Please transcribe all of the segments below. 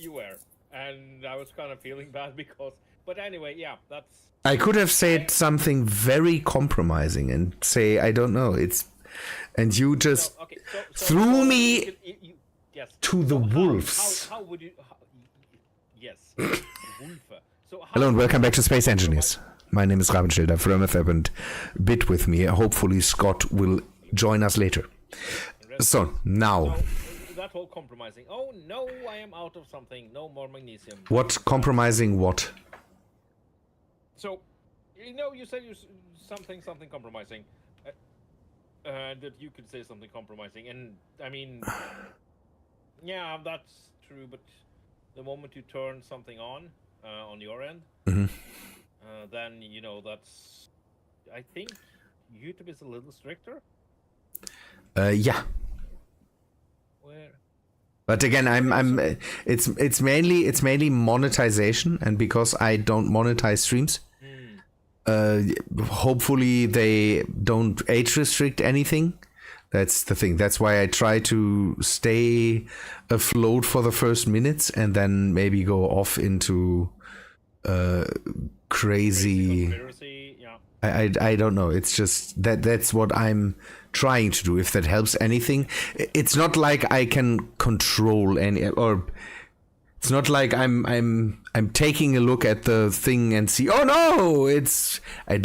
you were, and I was kind of feeling bad because. But anyway, yeah, that's. I could have said something very compromising and say I don't know. And you just threw me yes. to the wolves. How would you? Yes, wolf. So hello and welcome back to Space Engineers. My name is Rabenschilder from Remethep and bit with me. Hopefully Scott will join us later. So now. So, that whole compromising. Oh no, I am out of something. No more magnesium. What compromising? What? So, you said something compromising. That you could say something compromising, and I mean, yeah, that's true. But the moment you turn something on your end, then that's. I think YouTube is a little stricter. Yeah. Where? But again, it's mainly monetization, and because I don't monetize streams, hopefully they don't age restrict anything. That's the thing. That's why I try to stay afloat for the first minutes and then maybe go off into crazy conspiracy. Yeah. I don't know. It's just that's what I'm trying to do. If that helps anything, it's not like I can control any, or it's not like I'm taking a look at the thing and see, oh no, I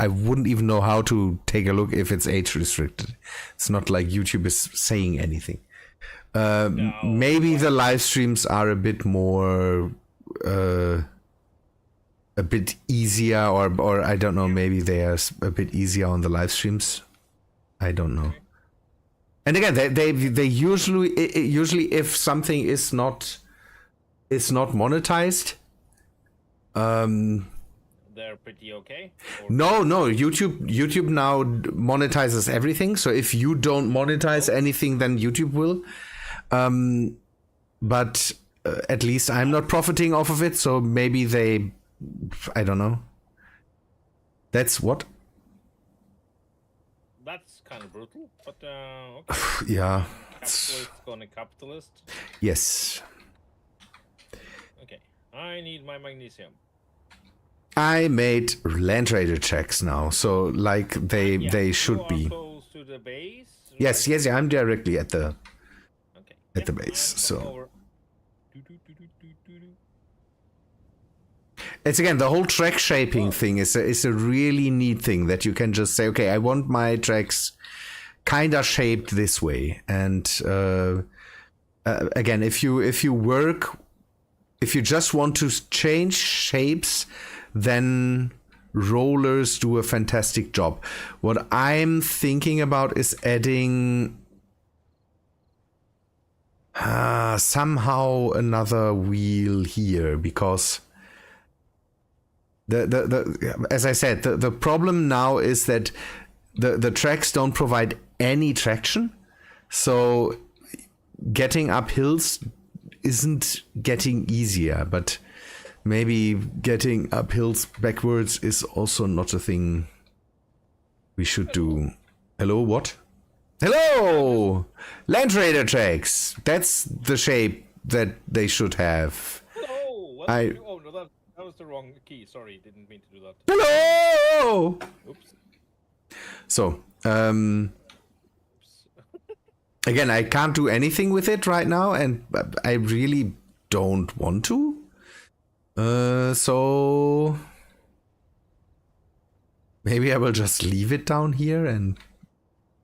wouldn't even know how to take a look if it's age restricted. It's not like YouTube is saying anything. No. Maybe the live streams are a bit more a bit easier, or I don't know, maybe they are a bit easier on the live streams. I don't know. And again, they usually if something is not monetized, they're pretty okay. No, YouTube now monetizes everything. So if you don't monetize anything, then YouTube will. But at least I'm not profiting off of it. So maybe I don't know. That's what. That's kind of brutal, but okay. Yeah. Capitalist gonna capitalist. Yes. Okay, I need my magnesium. I made land raider checks now, so like they should be. Close to the base. Yes. I'm directly at the the base. So it's again the whole track shaping thing is a really neat thing that you can just say, okay, I want my tracks kind of shaped this way, and again, if you just want to change shapes, then rollers do a fantastic job. What I'm thinking about is adding somehow another wheel here, because the as I said, the problem now is that the tracks don't provide any traction, so getting up hills isn't getting easier, but maybe getting up hills backwards is also not a thing we should do. Hello, what? Hello! Land Raider tracks! That's the shape that they should have. Hello! Oh no, that was the wrong key. Sorry, didn't mean to do that. Hello! Oops. So, again, I can't do anything with it right now, and I really don't want to. So maybe I will just leave it down here and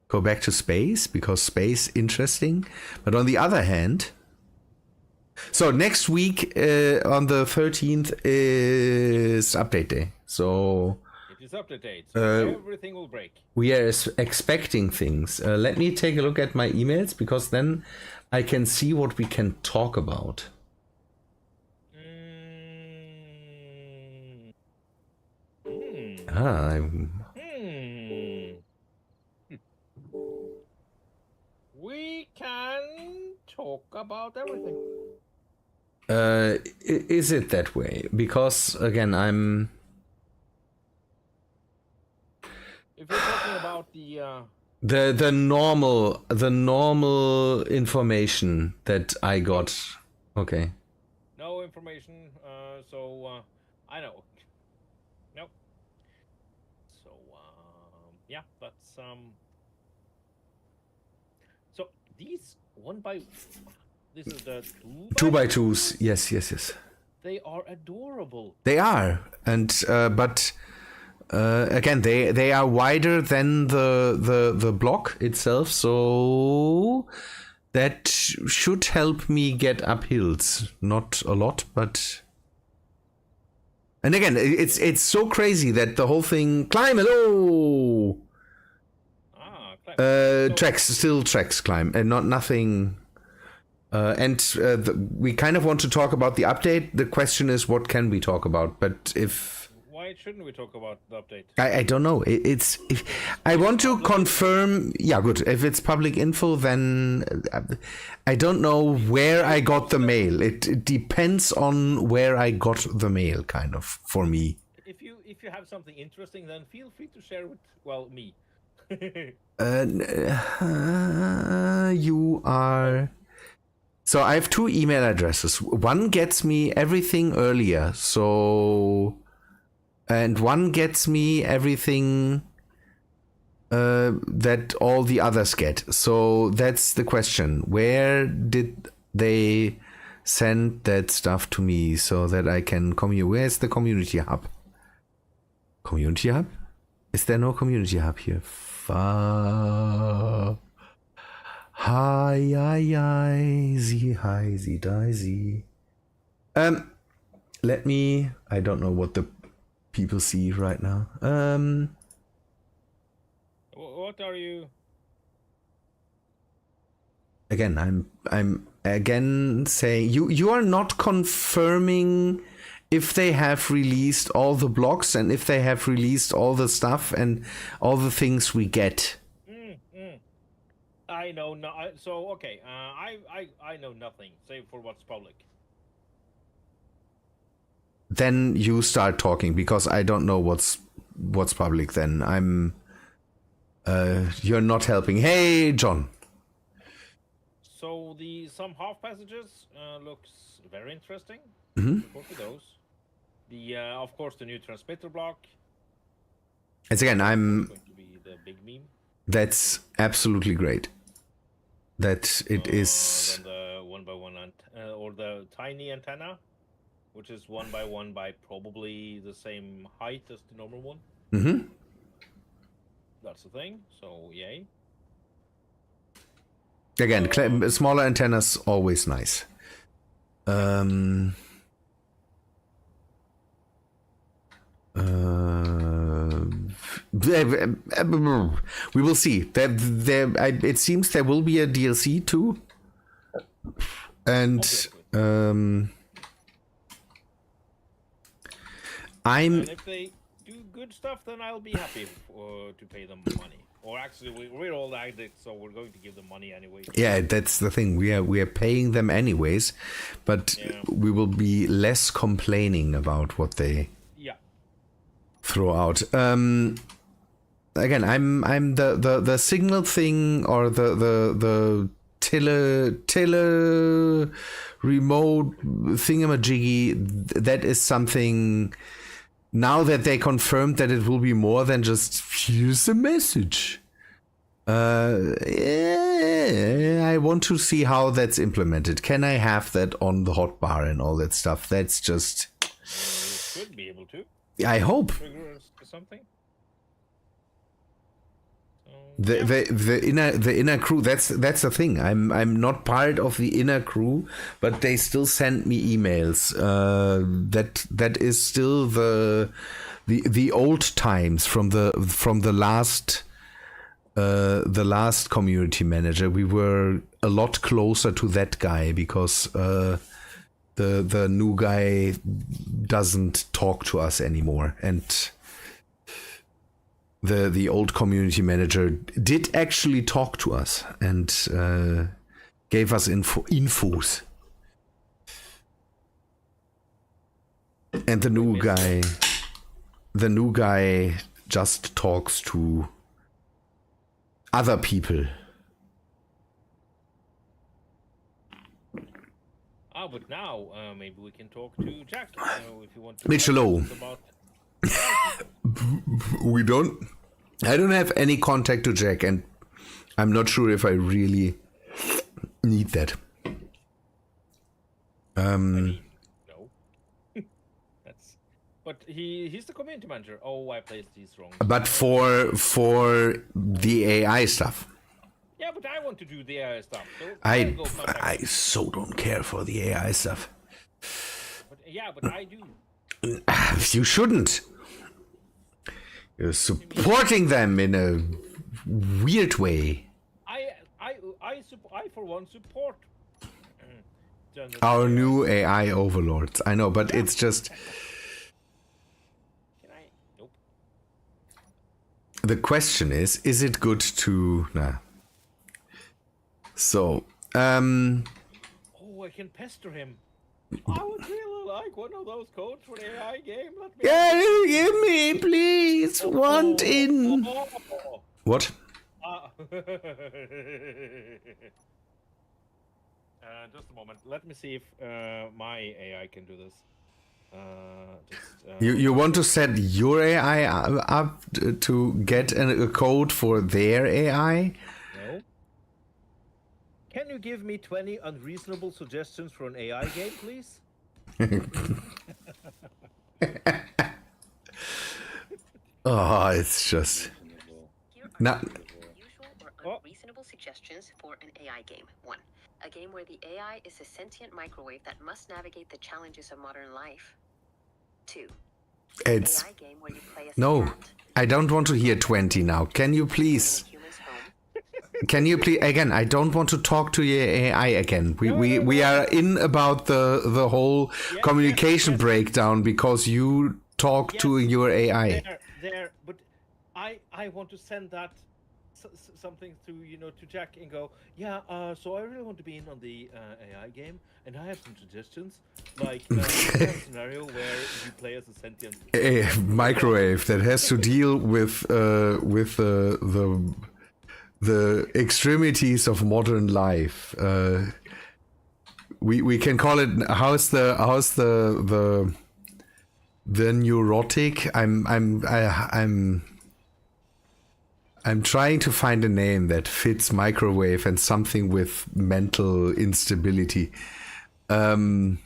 go back to space, because space interesting. But on the other hand, so next week on the 13th is update day. So it is update day. So everything will break. We are expecting things. Let me take a look at my emails, because then I can see what we can talk about. We can talk about everything. Is it that way? Because again, if you're talking about the normal information that I got. Okay. no information. I know. Nope. So yeah, that's So these one by. This is the Two by twos. Yes, yes, yes. They are adorable. They are, and but again, they are wider than the block itself, so that should help me get up hills. Not a lot, but. And again, it's so crazy that the whole thing climb. Hello. Climb. Tracks climb, and not nothing. We kind of want to talk about the update. The question is, what can we talk about? But why shouldn't we talk about the update? I don't know. I want to confirm. Yeah, good. If it's public info, then I don't know where I got the mail. It depends on where I got the mail, kind of, for me. If you have something interesting, then feel free to share with me. You are. So I have two email addresses. One gets me everything earlier, and one gets me everything that all the others get. So that's the question. Where did they send that stuff to me so that I can Where's the community hub? Community hub? Is there no community hub here? Hi, daisy. Let me. I don't know what the people see right now. What are you? Again, I'm again saying you are not confirming if they have released all the blocks and if they have released all the stuff and all the things we get. I know no. So okay, I know nothing save for what's public. Then you start talking because I don't know what's public. Then I'm. You're not helping. Hey, John. So some half passages looks very interesting. Mm-hmm. Look at those. Of course the new transmitter block. It's again. I'm. Going to be the big meme. That's absolutely great. That it is. Then the 1x1 or the tiny antenna, which is 1x1 by probably the same height as the normal one. Mm-hmm. That's the thing. So yay. Again, smaller antennas always nice. We will see. It seems there will be a DLC too, and And if they do good stuff, then I'll be happy to pay them money. Or actually, we're all addicts, so we're going to give them money anyway. Yeah, that's the thing. We are paying them anyways, but we will be less complaining about what they throw out. Again, I'm the signal thing or the tele remote thingamajiggy. That is something. Now that they confirmed that it will be more than just here's a message. I want to see how that's implemented. Can I have that on the hotbar and all that stuff? That's just. You should be able to. I hope. Trigger something. The inner crew. That's the thing. I'm not part of the inner crew, but they still send me emails. That is still the old times from the last community manager. We were a lot closer to that guy because the new guy doesn't talk to us anymore, and the old community manager did actually talk to us and gave us infos. And the new guy just talks to other people. But now maybe we can talk to Jack if you want to. Mitchell-O. About AI. We don't. I don't have any contact to Jack, and I'm not sure if I really need that. No. That's. But he's the community manager. Oh, I placed these wrong. But for the AI stuff. Yeah, but I want to do the AI stuff. So I so don't care for the AI stuff. But I do. You shouldn't. You're supporting them in a weird way. I for one support our new AI overlords. I know, but it's just. Can I? Nope. The question is it good to? Nah. So, Oh, I can pester him. I would really like one of those codes for the AI game. give me, please. Want in. What? Just a moment. Let me see if my AI can do this. You want to set your AI up to get a code for their AI? No. Can you give me 20 unreasonable suggestions for an AI game, please? Oh, it's just. Not. Usual or unreasonable suggestions for an AI game. 1. A game where the AI is a sentient microwave that must navigate the challenges of modern life. 2. It's. AI game where you play as a No, cat, I don't want to hear 20 now. Can you please? human's home. Can you please again? I don't want to talk to your AI again. We are in about the whole communication breakdown because you talk to your AI. But I want to send that something to to Jack and go, so I really want to be in on the AI game, and I have some suggestions, like a scenario where you play as a sentient A microwave that has to deal with the extremities of modern life. We can call it how's the neurotic. I'm trying to find a name that fits microwave and something with mental instability. Amazing.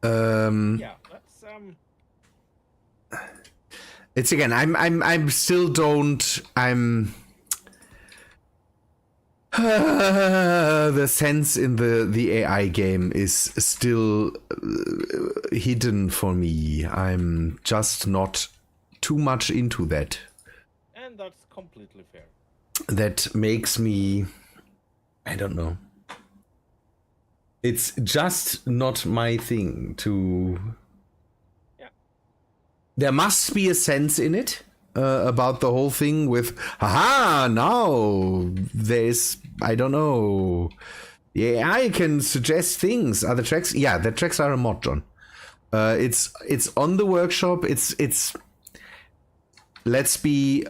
That's It's again. I'm still don't. The sense in the AI game is still hidden for me. I'm just not too much into that. and that's completely fair. That makes me. I don't know. It's just not my thing to. Yeah. There must be a sense in it about the whole thing with, haha, now there's, I don't know. Yeah, I can suggest things. Are the tracks? Yeah, the tracks are a mod, John. It's on the workshop. It's. Let's be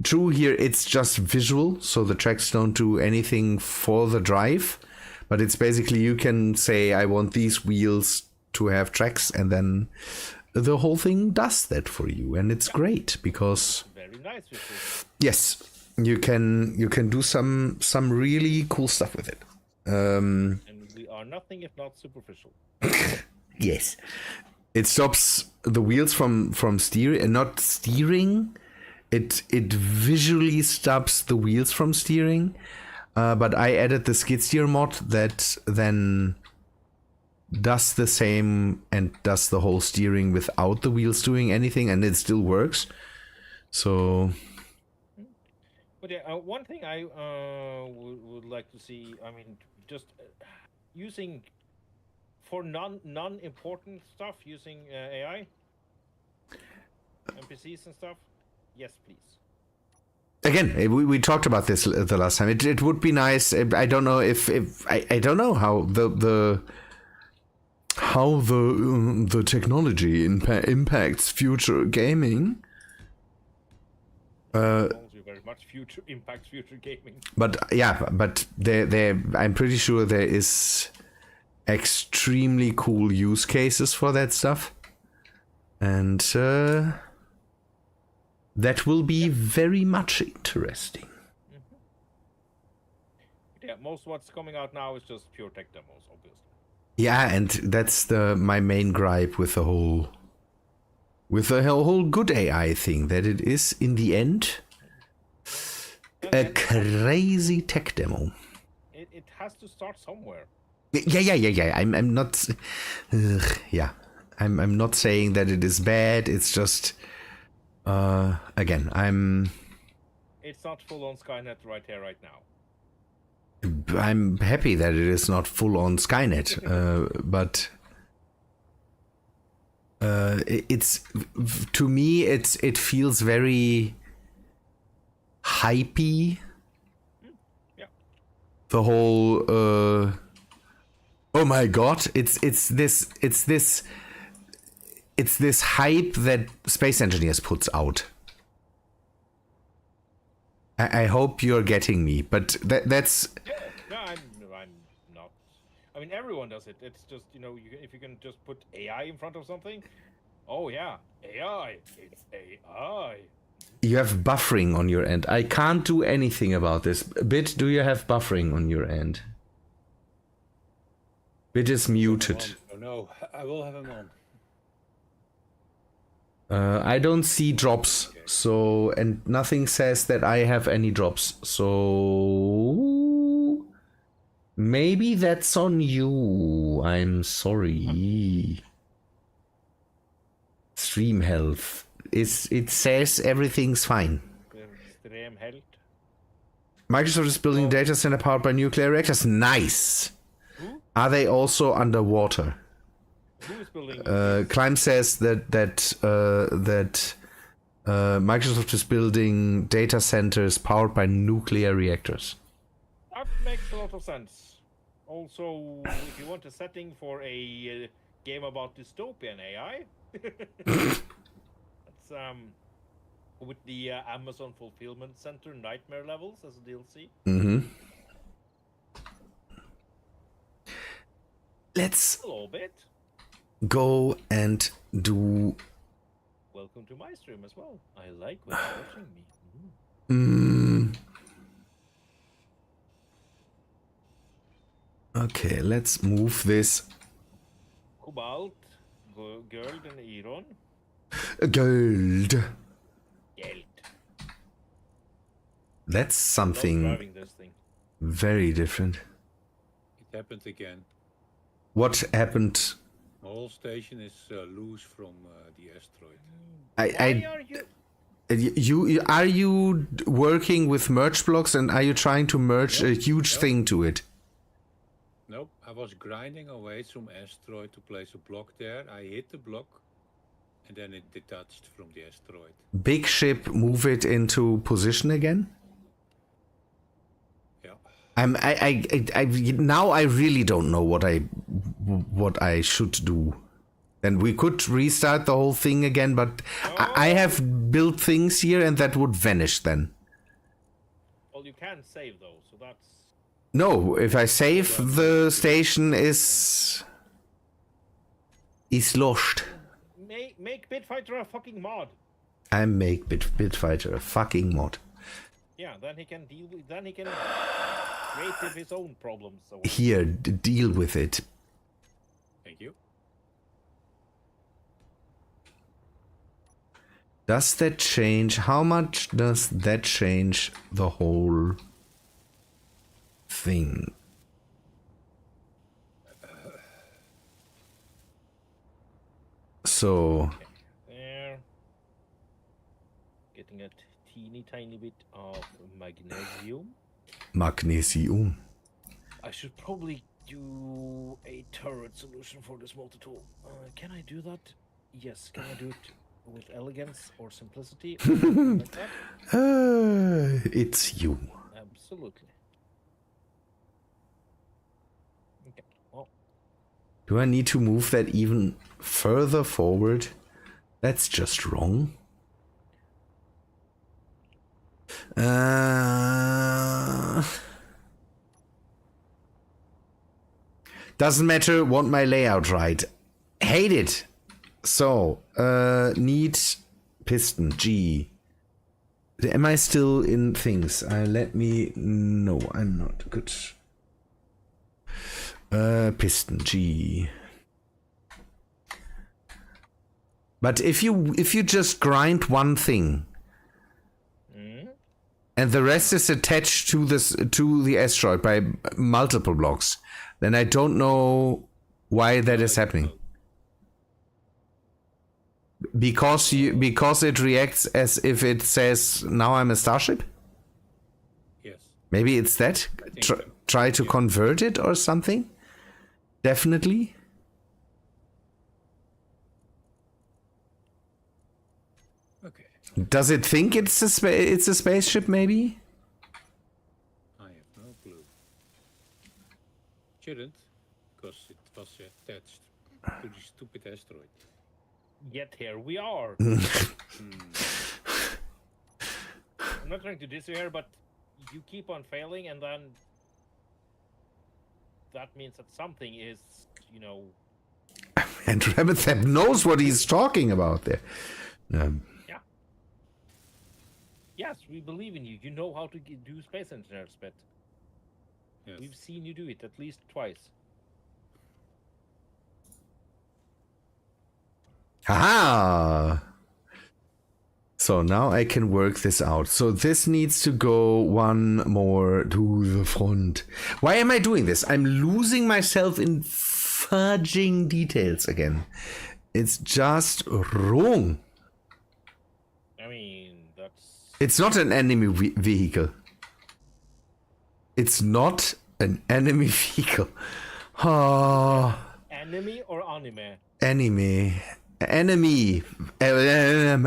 true here. It's just visual, so the tracks don't do anything for the drive. But it's basically you can say I want these wheels to have tracks, and then the whole thing does that for you, and it's great because Very nice visual. yes, you can do some really cool stuff with it. And we are nothing if not superficial. Yes, it stops the wheels from steering and not steering. It visually stops the wheels from steering. But I added the skid steer mod that then does the same and does the whole steering without the wheels doing anything, and it still works. So. But yeah, one thing I would like to see, I mean, just using for non-important stuff, using AI, NPCs and stuff. Yes, please. Again, we talked about this the last time. It would be nice. I don't know if I don't know how how the technology impacts future gaming. Technology very much impacts future gaming. But yeah, but I'm pretty sure there is extremely cool use cases for that stuff, and that will be very much interesting. Yeah, most what's coming out now is just pure tech demos, obviously. Yeah, and that's my main gripe with the whole good AI thing, that it is in the end a crazy tech demo. It has to start somewhere. Yeah. I'm not. Yeah, I'm not saying that it is bad. It's just, again, It's not full on Skynet right here, right now. I'm happy that it is not full on Skynet, but it's, to me, it feels very hypey. Yeah. The whole oh my god, it's this hype that space engineers puts out. I hope you're getting me, but that's. No, I'm not. I mean, everyone does it. It's just, if you can just put AI in front of something. Oh yeah, AI. It's AI. You have buffering on your end. I can't do anything about this. Bit, do you have buffering on your end? Bit is muted. Oh no, I will have him on. I don't see drops, so, and nothing says that I have any drops, so maybe that's on you. I'm sorry. Stream health. It says everything's fine. Stream health. Microsoft is building data center powered by nuclear reactors. Nice. Are they also underwater? Who is building? Climb says that Microsoft is building data centers powered by nuclear reactors. That makes a lot of sense. Also, if you want a setting for a game about dystopian AI, that's with the Amazon Fulfillment Center nightmare levels as a DLC. Mm-hmm. Let's A little bit. go and do. Welcome to my stream as well. I like when you're watching me. Okay, let's move this. Cobalt, Gold and Iron. Gold. Geld. That's Love something driving this thing. very different. It happened again. What happened? The whole station is loose from the asteroid. Why are you? Are you working with merge blocks, and are you trying to merge a huge thing to it? Nope, I was grinding away from asteroid to place a block there. I hit the block, and then it detached from the asteroid. Big ship, move it into position again. Yeah. Now I really don't know what I should do. And we could restart the whole thing again, but I have built things here, and that would vanish then. Well, you can save those, so that's. No, if I save, the station is lost. Make Bitfighter a fucking mod. I make Bitfighter a fucking mod. Yeah, then he can deal with. Then he can create his own problems. So. Here, deal with it. Thank you. Does that change? How much does that change the whole thing? So. There. Getting a teeny tiny bit of magnesium. Magnesium. I should probably do a turret solution for this multi-tool. Can I do that? Yes. Can I do it with elegance or simplicity? Or something like that? It's you. Absolutely. Okay. Well, Do I need to move that even further forward? That's just wrong. Doesn't matter, want my layout right. Hate it. So, need piston, G. Am I still in things? Let me... No, I'm not. Good. Piston, G. But if you just grind one thing, and the rest is attached to the asteroid by multiple blocks, then I don't know why that is happening. Because it reacts as if it says, now I'm a starship? Yes. Maybe it's that? Try to convert it or something? Definitely. Okay. Does it think it's a spaceship, maybe? I have no clue. Shouldn't, because it was attached to the stupid asteroid. Yet here we are. I'm not trying to diss you here, but you keep on failing, and then that means that something is, you know... And Remethep knows what he's talking about there. Yeah. Yes, we believe in you. You know how to do space engineers, but Yes. we've seen you do it at least twice. Haha! So now I can work this out. So this needs to go one more to the front. Why am I doing this? I'm losing myself in fudging details again. It's just wrong. I mean, that's... It's not an enemy vehicle. It's not an enemy vehicle. Oh. Enemy or anime? Enemy. Enemy. I'm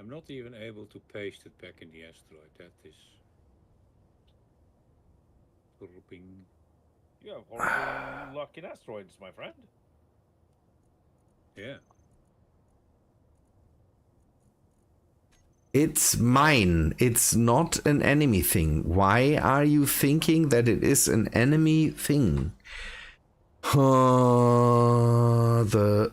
not even able to paste it back in the asteroid. That is... Grouping. You have horrible luck in asteroids, my friend. Yeah. It's mine. It's not an enemy thing. Why are you thinking that it is an enemy thing? The...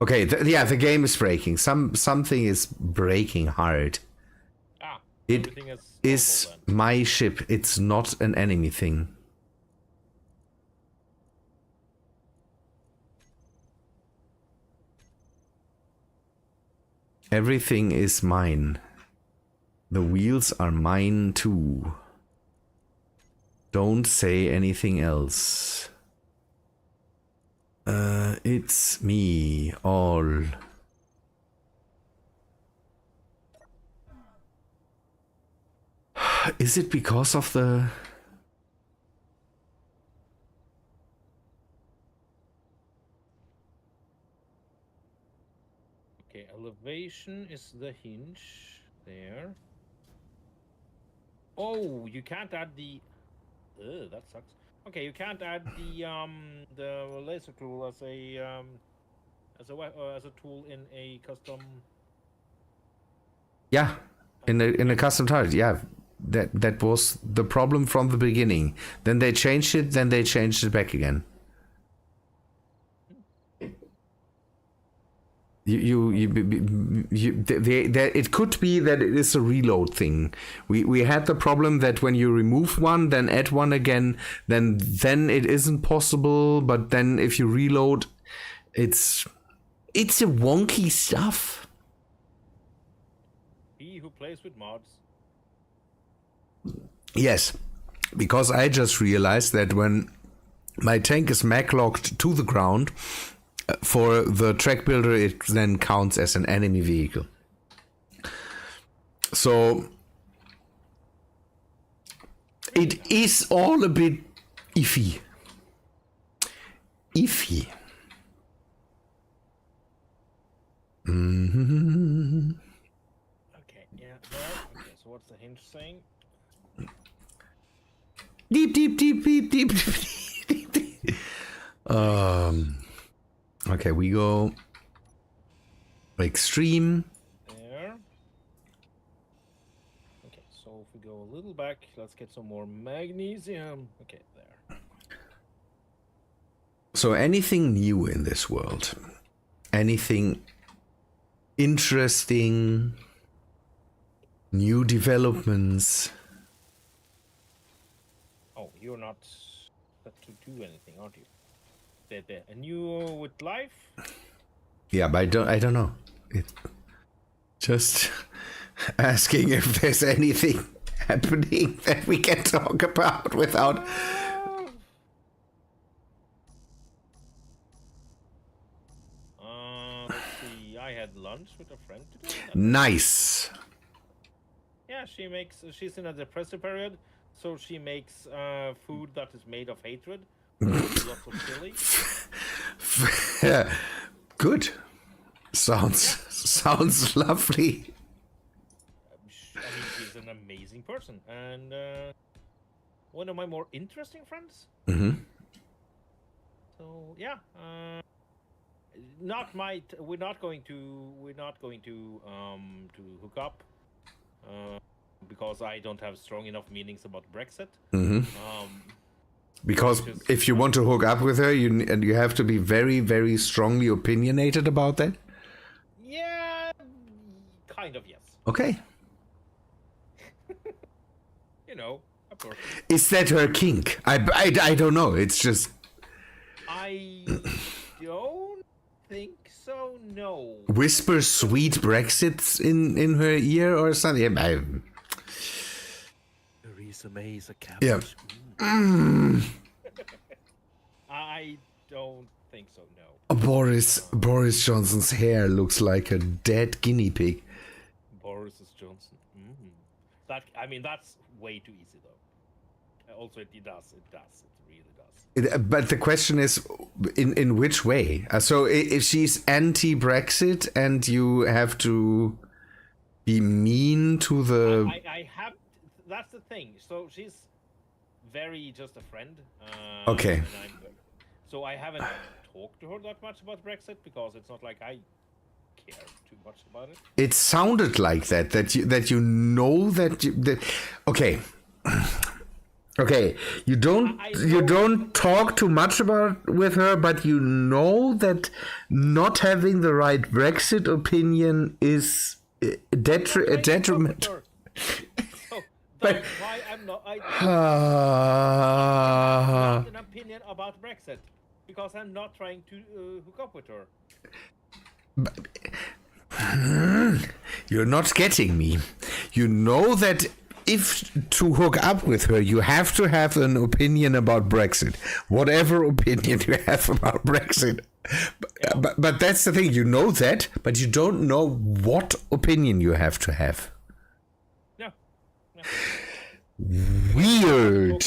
Okay, yeah, the game is breaking. Something is breaking hard. It is my ship. It's not an enemy thing. Everything is mine. The wheels are mine too. Don't say anything else. It's me, all. Is it because of the... Okay, elevation is the hinge there. Oh, you can't add the... Ugh, that sucks. Okay, you can't add the laser tool as a tool in a custom. Yeah, in a custom target. Yeah, that was the problem from the beginning. Then they changed it. Then they changed it back again. It could be that it is a reload thing. We had the problem that when you remove one, then add one again, then it isn't possible. But then if you reload, it's a wonky stuff. He who plays with mods. Yes, because I just realized that when my tank is mag locked to the ground, for the track builder, it then counts as an enemy vehicle. So it is all a bit iffy. what's the hinge saying? Deep, deep, deep, deep, deep, deep, deep. Okay, we go extreme. There. Okay, so if we go a little back, let's get some more magnesium. Okay, there. So anything new in this world? Anything interesting? New developments? Oh, you're not set to do anything, aren't you? A new with life? Yeah, but I don't know. Just asking if there's anything happening that we can talk about without. Let's see. I had lunch with a friend today. Nice. Yeah, she's in a depressive period, so she makes food that is made of hatred. Lots of chili. Yeah. Good. Sounds lovely. I mean, she's an amazing person and one of my more interesting friends. Mm-hmm. So yeah, we're not going to hook up because I don't have strong enough meanings about Brexit. Mm-hmm. Because if you want to hook up with her, you have to be very, very strongly opinionated about that. Yeah, kind of, yes. Okay. You know, a person. Is that her kink? I don't know. It's just. I don't think so. No. Whisper sweet Brexits in her ear or something. Theresa May is a cat. Yeah. I don't think so. No. Boris Johnson's hair looks like a dead guinea pig. Boris Johnson. That's way too easy though. Also, it does. It really does. But the question is, in which way? So if she's anti-Brexit and you have to be mean to the... I have... That's the thing. So she's very just a friend. Okay. So I haven't talked to her that much about Brexit because it's not like I care too much about it. It sounded like that you know that... Okay. Okay, you don't talk too much about with her, but you know that not having the right Brexit opinion is a detriment. So that's why I'm not. I have an opinion about Brexit because I'm not trying to hook up with her. You're not getting me. You know that. If to hook up with her, you have to have an opinion about Brexit. Whatever opinion you have about Brexit. But that's the thing. You know that, but you don't know what opinion you have to have. No. Weird.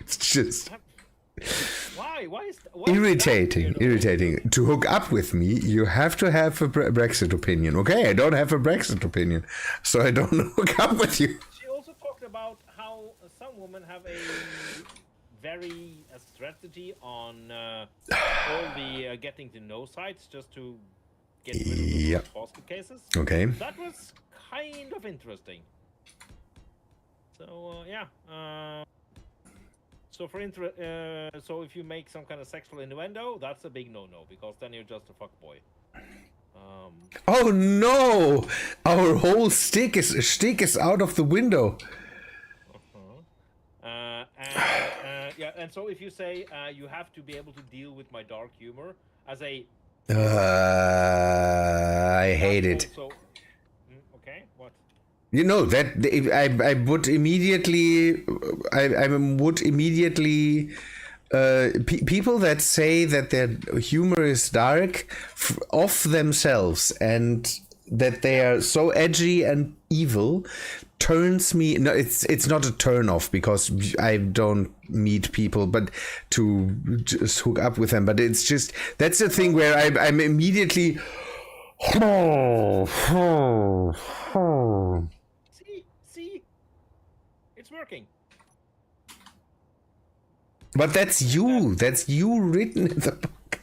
It's just... Why irritating. To hook up with me, you have to have a Brexit opinion. Okay, I don't have a Brexit opinion, so I don't hook up with you. She also talked about how some women have a very strategy on all the getting to know sites just to get rid of the basket cases. Okay. That was kind of interesting. So So so if you make some kind of sexual innuendo, that's a big no-no because then you're just a fuckboy. Oh no! Our whole stick is out of the window. And so if you say you have to be able to deal with my dark humor as a... I hate it. Also, okay, what? You know that I would immediately people that say that their humor is dark of themselves and that they are so edgy and evil turns me. No, it's not a turn off because I don't meet people, but to just hook up with them. But it's just that's the thing where I'm immediately. See, it's working. But that's you. That's you written in the book.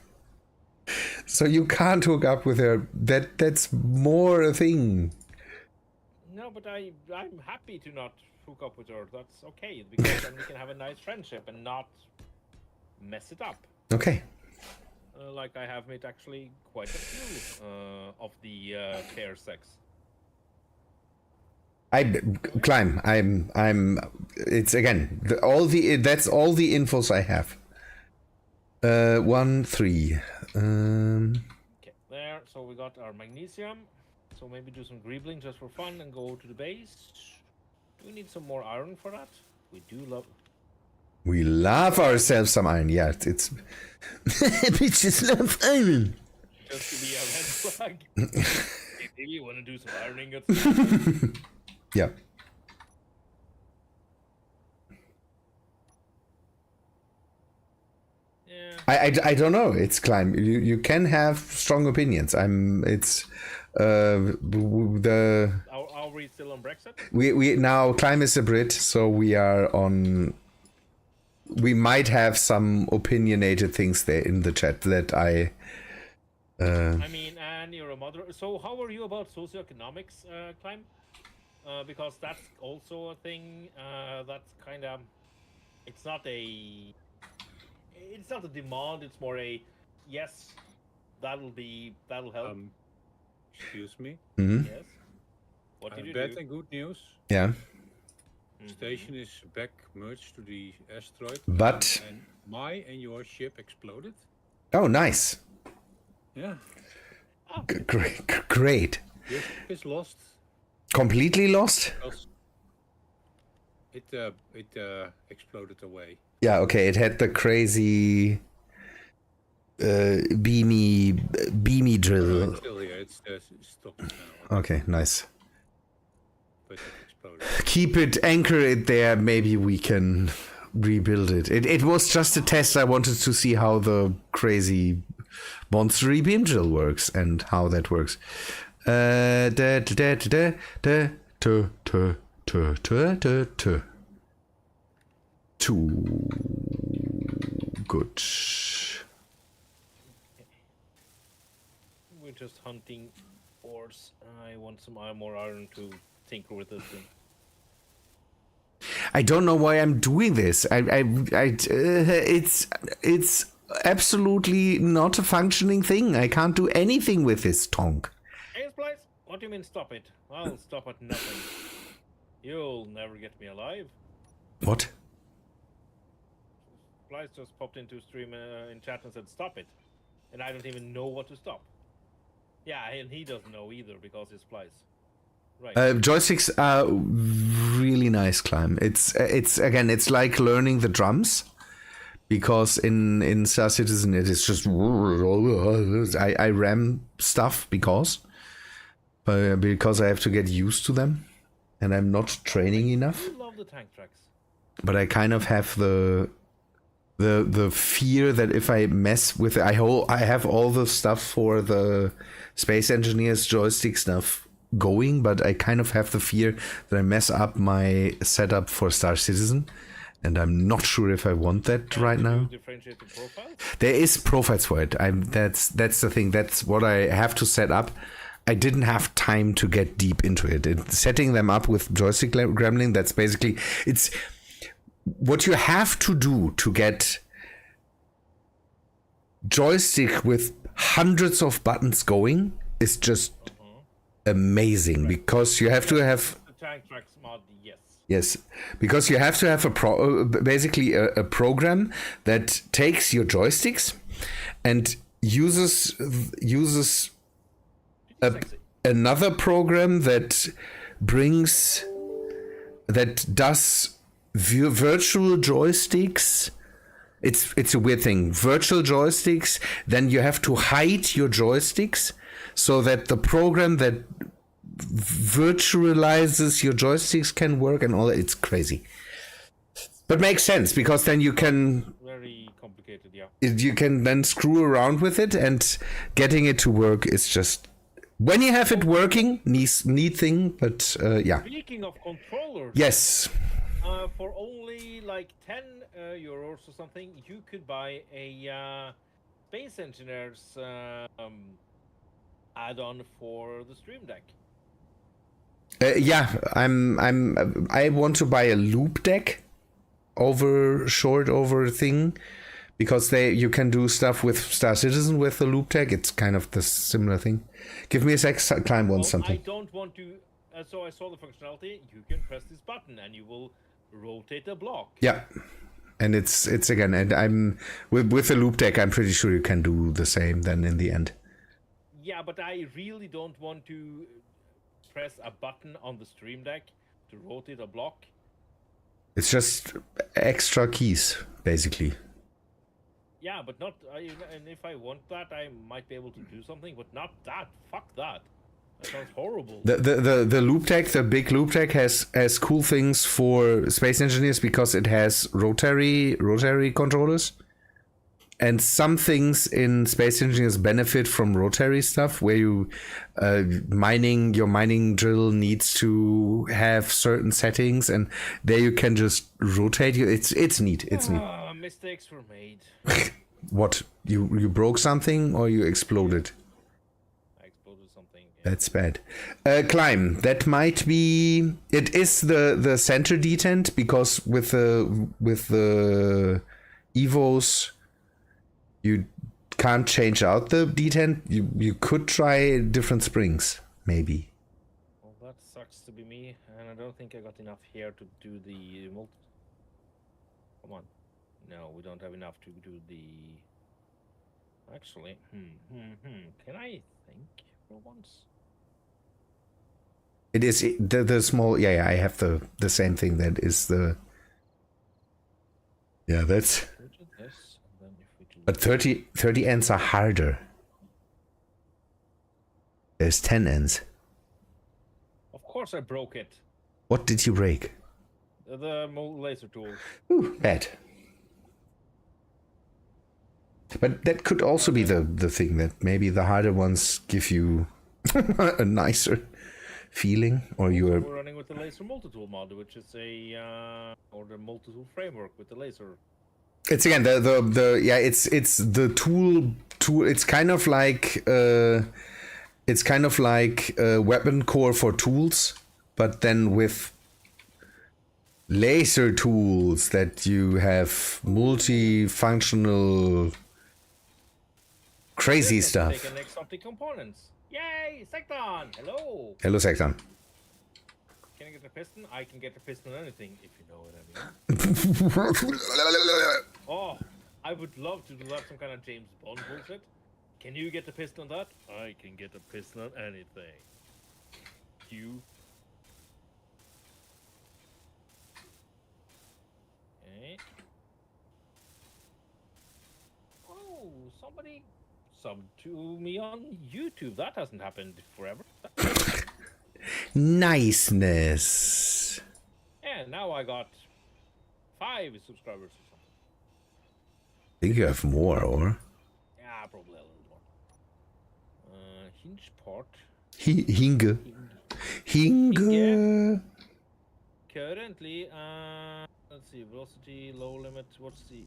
So you can't hook up with her. That's more a thing. No, but I'm happy to not hook up with her. That's okay because then we can have a nice friendship and not mess it up. Okay. Like I have met actually quite a few of the pair sex. It's again that's all the infos I have. 1, 3. Okay, there. So we got our magnesium. So maybe do some greebling just for fun and go to the base. Do we need some more iron for that? We do love. We love ourselves some iron. Yeah, it's bitches love iron. Just to be a red flag. Maybe you want to do some iron ingots. Yeah. Yeah. I don't know. It's Climb. You can have strong opinions. Are we still on Brexit? We now Climb is a Brit, so we are on. We might have some opinionated things there in the chat that I. I mean, and you're a mother. So how are you about socioeconomics, Climb? Because that's also a thing. That's kind of. It's not a demand. It's more a yes. That'll help. Excuse me. Mm-hmm. Yes. What did you Bad do? and good news. Yeah. Station is back merged to the asteroid. But and my and your ship exploded. oh, nice. Yeah. Oh. Great. Your ship is lost. Completely lost. It exploded away. Yeah. Okay. It had the crazy beamy drill. It's still here. It's stopped now. Okay. Nice. But it exploded. Keep it, anchor it there. Maybe we can rebuild it. It was just a test. I wanted to see how the crazy monstery beam drill works and how that works. Too good. We're just hunting ores. I want some more iron to tinker with this thing. I don't know why I'm doing this. It's absolutely not a functioning thing. I can't do anything with this tonk. Hey, Splice, what do you mean stop it? I'll stop at nothing. You'll never get me alive. What? Splice just popped into stream in chat and said stop it. And I don't even know what to stop. Yeah, and he doesn't know either because he's Splice. Right. Joysticks are really nice, Climb. It's again, it's like learning the drums, because in Star Citizen it is just I ram stuff because I have to get used to them, and I'm not training enough. I love the tank tracks. But I kind of have the fear that if I mess with it, I have all the stuff for the Space Engineers joystick stuff going, but I kind of have the fear that I mess up my setup for Star Citizen, and I'm not sure if I want that right now. Differentiate the profiles? There is profiles for it. That's the thing. That's what I have to set up. I didn't have time to get deep into it. Setting them up with joystick gremlin, that's basically it's what you have to do to get joystick with hundreds of buttons going is just amazing, because you have to have the tank tracks mod. Yes, because you have to have basically a program that takes your joysticks and uses another program that does virtual joysticks. It's a weird thing. Virtual joysticks. Then you have to hide your joysticks so that the program that virtualizes your joysticks can work and all that. It's crazy. But makes sense because then you can Very complicated, yeah. you can then screw around with it, and getting it to work is just when you have it working, neat thing. But yeah. Speaking of controllers, Yes. For only like 10 euros or something, you could buy a Space Engineers add-on for the Stream Deck. Yeah, I want to buy a loop deck over thing, because you can do stuff with Star Citizen with the loop deck. It's kind of the similar thing. Give me a sec. Climb wants something. I don't want to. So I saw the functionality. You can press this button and you will rotate a block. Yeah, and it's again, and I'm with the loop deck. I'm pretty sure you can do the same then in the end. Yeah, but I really don't want to press a button on the Stream Deck to rotate a block. It's just extra keys, basically. Yeah, but not. And if I want that, I might be able to do something, but not that. Fuck that. That sounds horrible. The loop deck, the big loop deck, has cool things for Space Engineers because it has rotary controllers. And some things in Space Engineers benefit from rotary stuff, where you your mining drill needs to have certain settings, and there you can just rotate. It's neat. It's neat. Mistakes were made. What, you broke something or you exploded? I exploded something. Yeah. That's bad. Climb. That might be. It is the center detent, because with the Evos, you can't change out the detent. You could try different springs, maybe. Well, that sucks to be me, and I don't think I got enough here to do the multi. Come on. No, we don't have enough to do the. Actually, Can I think for once? It is the small. Yeah, I have the same thing. That is the. Yeah, that's. This, and then if we do But 30 ends are harder. There's 10 ends. Of course, I broke it. What did you break? The laser tool. Ooh, bad. But that could also be the thing, that maybe the harder ones give you a nicer feeling, or you We're are. running with the laser multi-tool mod, which is or the multi-tool framework with the laser. It's again the yeah, it's the tool. It's kind of like weapon core for tools, but then with laser tools that you have multifunctional crazy stuff. Take an exotic components. Yay, Secton! Hello. Hello, Secton. Can I get a piston? I can get a piston on anything, if you know what I mean. Oh, I would love to do that, some kind of James Bond bullshit. Can you get a piston on that? I can get a piston on anything. You. Okay. Oh, somebody subbed to me on YouTube. That hasn't happened forever. Niceness. Yeah, now I got 5 subscribers or something. I think you have more, or Yeah, probably a little more. Hinge part. Hinge. Currently, let's see, velocity, low limit. What's the?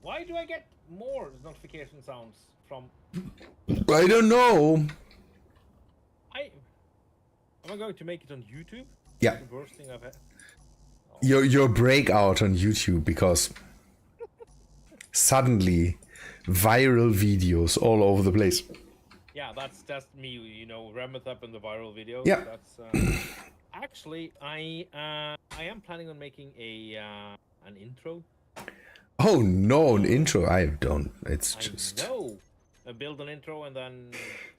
Why do I get more notification sounds from? I don't know. Am I going to make it on YouTube? Yeah. The worst thing I've had. Oh. Your breakout on YouTube, because suddenly viral videos all over the place. Yeah, that's me. You know, Remethep in the viral video. Yeah. That's actually I am planning on making an intro. Oh no, an intro. I don't. It's I just. know. Build an intro and then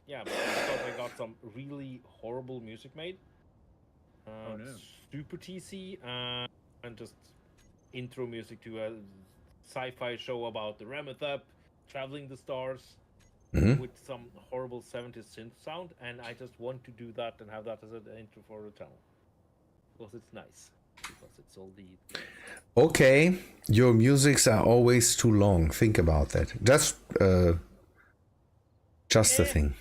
yeah, because I got some really horrible music made. Oh, no. Super TC and just intro music to a sci-fi show about the Remethep traveling the stars. with some horrible 70s synth sound, and I just want to do that and have that as an intro for the channel because it's nice, because it's all the Okay, your musics are always too long. Think about that. Just the thing.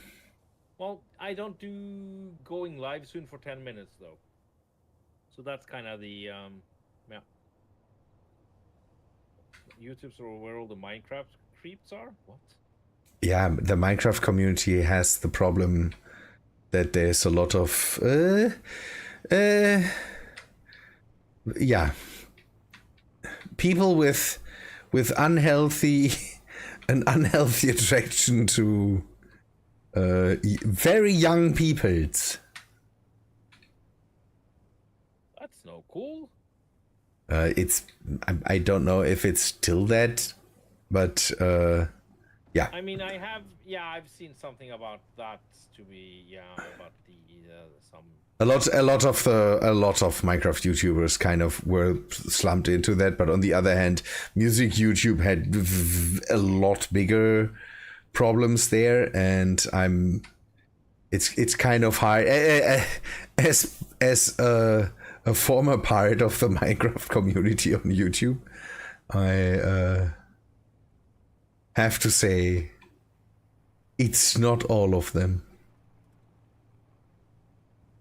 Well, I don't do going live soon for 10 minutes though, so that's kind of the YouTube's or where all the Minecraft creeps are. What? Yeah, the Minecraft community has the problem that there's a lot of yeah, people with unhealthy an unhealthy attraction to very young peoples. That's no cool. It's I don't know if it's still that, but yeah. I mean, I've seen something about that to be about the some. A lot of Minecraft YouTubers kind of were slumped into that, but on the other hand, music YouTube had a lot bigger problems there, and it's kind of hard as a former part of the Minecraft community on YouTube. I have to say, it's not all of them.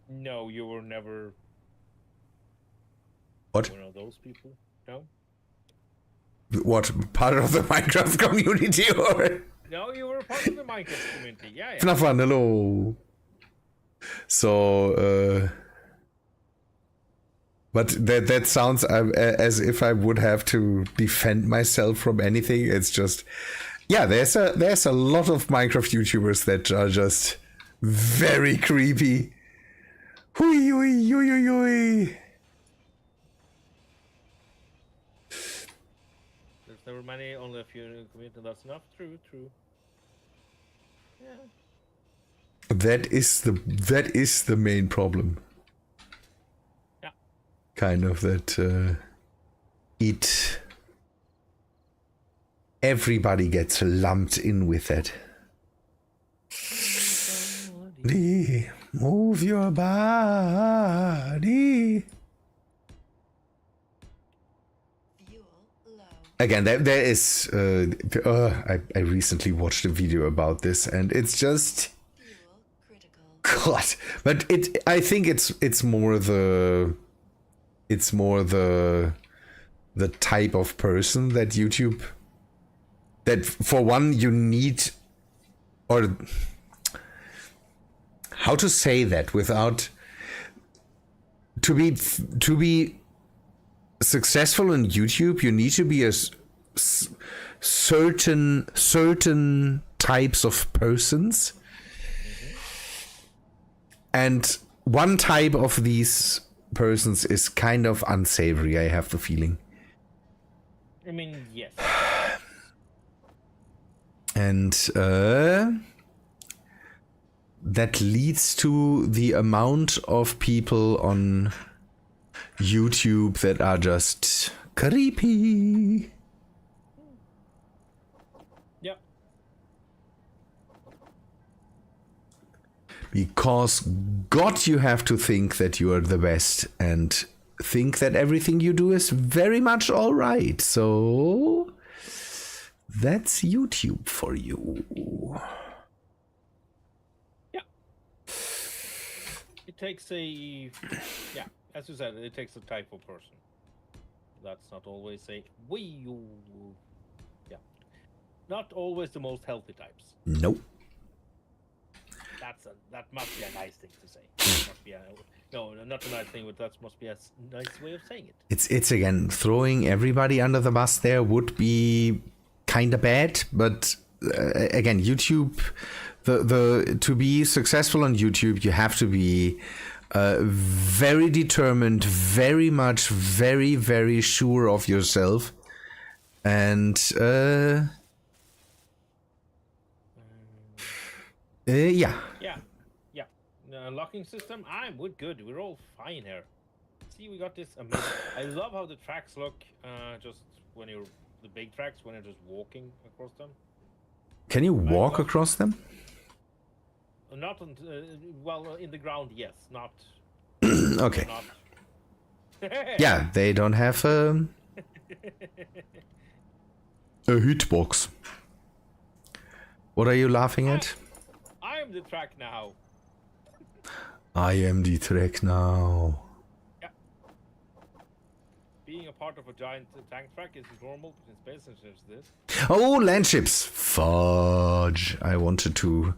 No, you were never What? one of those people. No. What, part of the Minecraft community or? No, you were part of the Minecraft community. Yeah. FNAF 1, hello. So, but that sounds as if I would have to defend myself from anything. It's just, yeah, there's a lot of Minecraft YouTubers that are just very creepy. Hui, hui, hui, hui, hui. There's never many, only a few in the community. That's enough. True. Yeah. That is the main problem. Yeah. Kind of that everybody gets lumped in with that. Move your body. Again, there is. I recently watched a video about this, and it's just. God, but I think it's more the type of person that YouTube. That for one you need, or how to say that without to be successful on YouTube, you need to be a certain types of persons, and one type of these persons is kind of unsavory. I have the feeling. I mean, yes. And that leads to the amount of people on YouTube that are just creepy. Yep. Because God, you have to think that you are the best and think that everything you do is very much all right. So that's YouTube for you. It takes as you said, it takes a type of person. That's not always not always the most healthy types. Nope. That must be a nice thing to say. Must be no, not a nice thing, but that must be a nice way of saying it. It's again, throwing everybody under the bus there would be kind of bad, but again, YouTube, the to be successful on YouTube, you have to be very determined, very much, very, very sure of yourself, and yeah. Locking system, we're good. We're all fine here. See, we got this amazing. I love how the tracks look. Just when you're the big tracks when you're just walking across them. Can you walk across them? Not on, in the ground, yes. Not. Okay. Not. Yeah, they don't have a hitbox. What are you laughing at? I am the track now. I am the track now. Yeah. Being a part of a giant tank track is normal in space stations. This. Oh, land ships. Fudge. I wanted to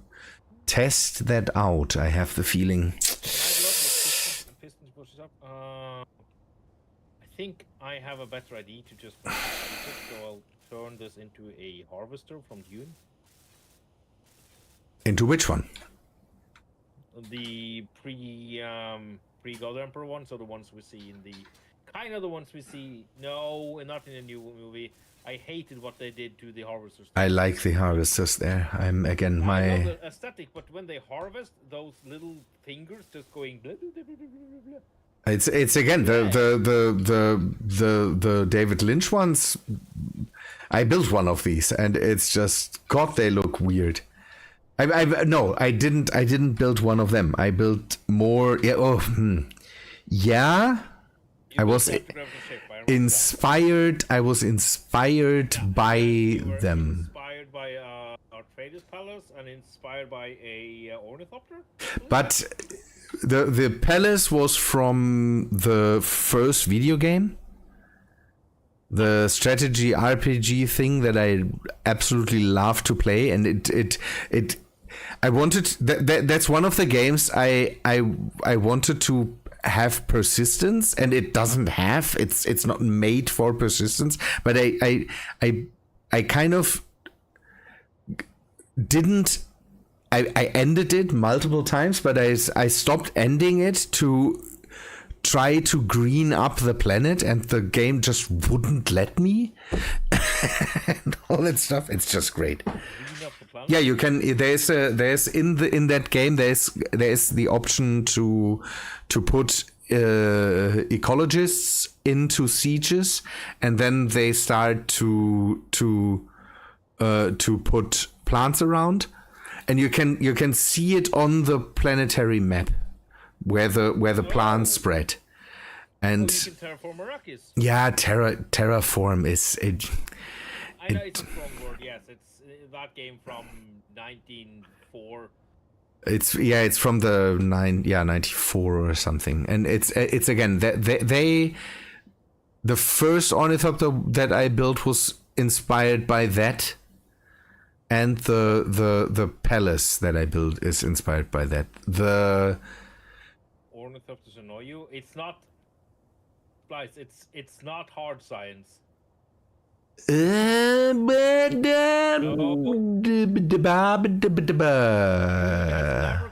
test that out. I have the feeling. Pistons pushes up. I think I have a better idea to just so I'll turn this into a harvester from Dune. Into which one? The pre-God Emperor one, so the ones we see in the the ones we see. No, not in the new movie. I hated what they did to the harvesters. I like the harvesters there. I'm again I my love the aesthetic, but when they harvest, those little fingers just going blah, blah, blah, blah, blah, blah. It's again the David Lynch ones. I built one of these and it's just God, they look weird. I didn't build one of them. I built more. Yeah. I was inspired. I was inspired by them. Inspired by Arthrades Palace and inspired by a ornithopter. But the palace was from the first video game. The strategy RPG thing that I absolutely love to play, and it I wanted that's one of the games I wanted to have persistence, and it doesn't have. It's not made for persistence, but I kind of didn't. I ended it multiple times, but I stopped ending it to try to green up the planet, and the game just wouldn't let me. And all that stuff. It's just great. Yeah, you can. There's in that game. There's the option to put ecologists into sieges, and then they start to put plants around, and you can see it on the planetary map where the plants spread. And you can terraform Arrakis. Yeah, terraform is it. I know it's a strong word. Yes, it's that game from 1904. It's from the 94 or something, and it's again they the first ornithopter that I built was inspired by that, and the palace that I built is inspired by that. The ornithopters annoy you. It's not. It's not hard science. Never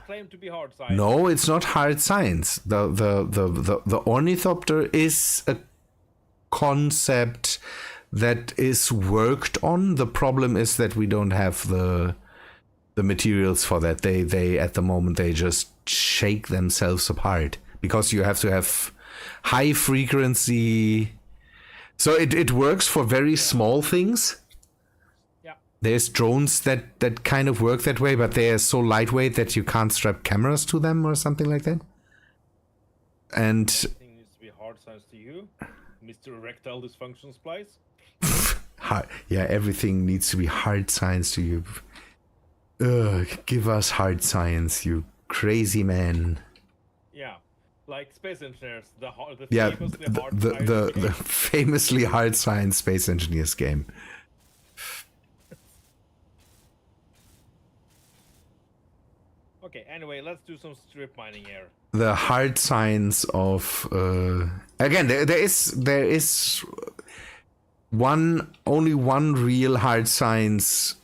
claimed to be hard science. No, it's not hard science. The ornithopter is a concept that is worked on. The problem is that we don't have the materials for that. They at the moment they just shake themselves apart because you have to have high frequency. So it works for very small things. Yeah. There's drones that kind of work that way, but they are so lightweight that you can't strap cameras to them or something like that. And everything needs to be hard science to you, Mr. Erectile Dysfunction Splice. Yeah, everything needs to be hard science to you. Give us hard science, you crazy man. Yeah. Like space engineers, the famously hard science space engineers game. Okay, anyway, let's do some strip mining here. The hard science of again, there is only one real hard science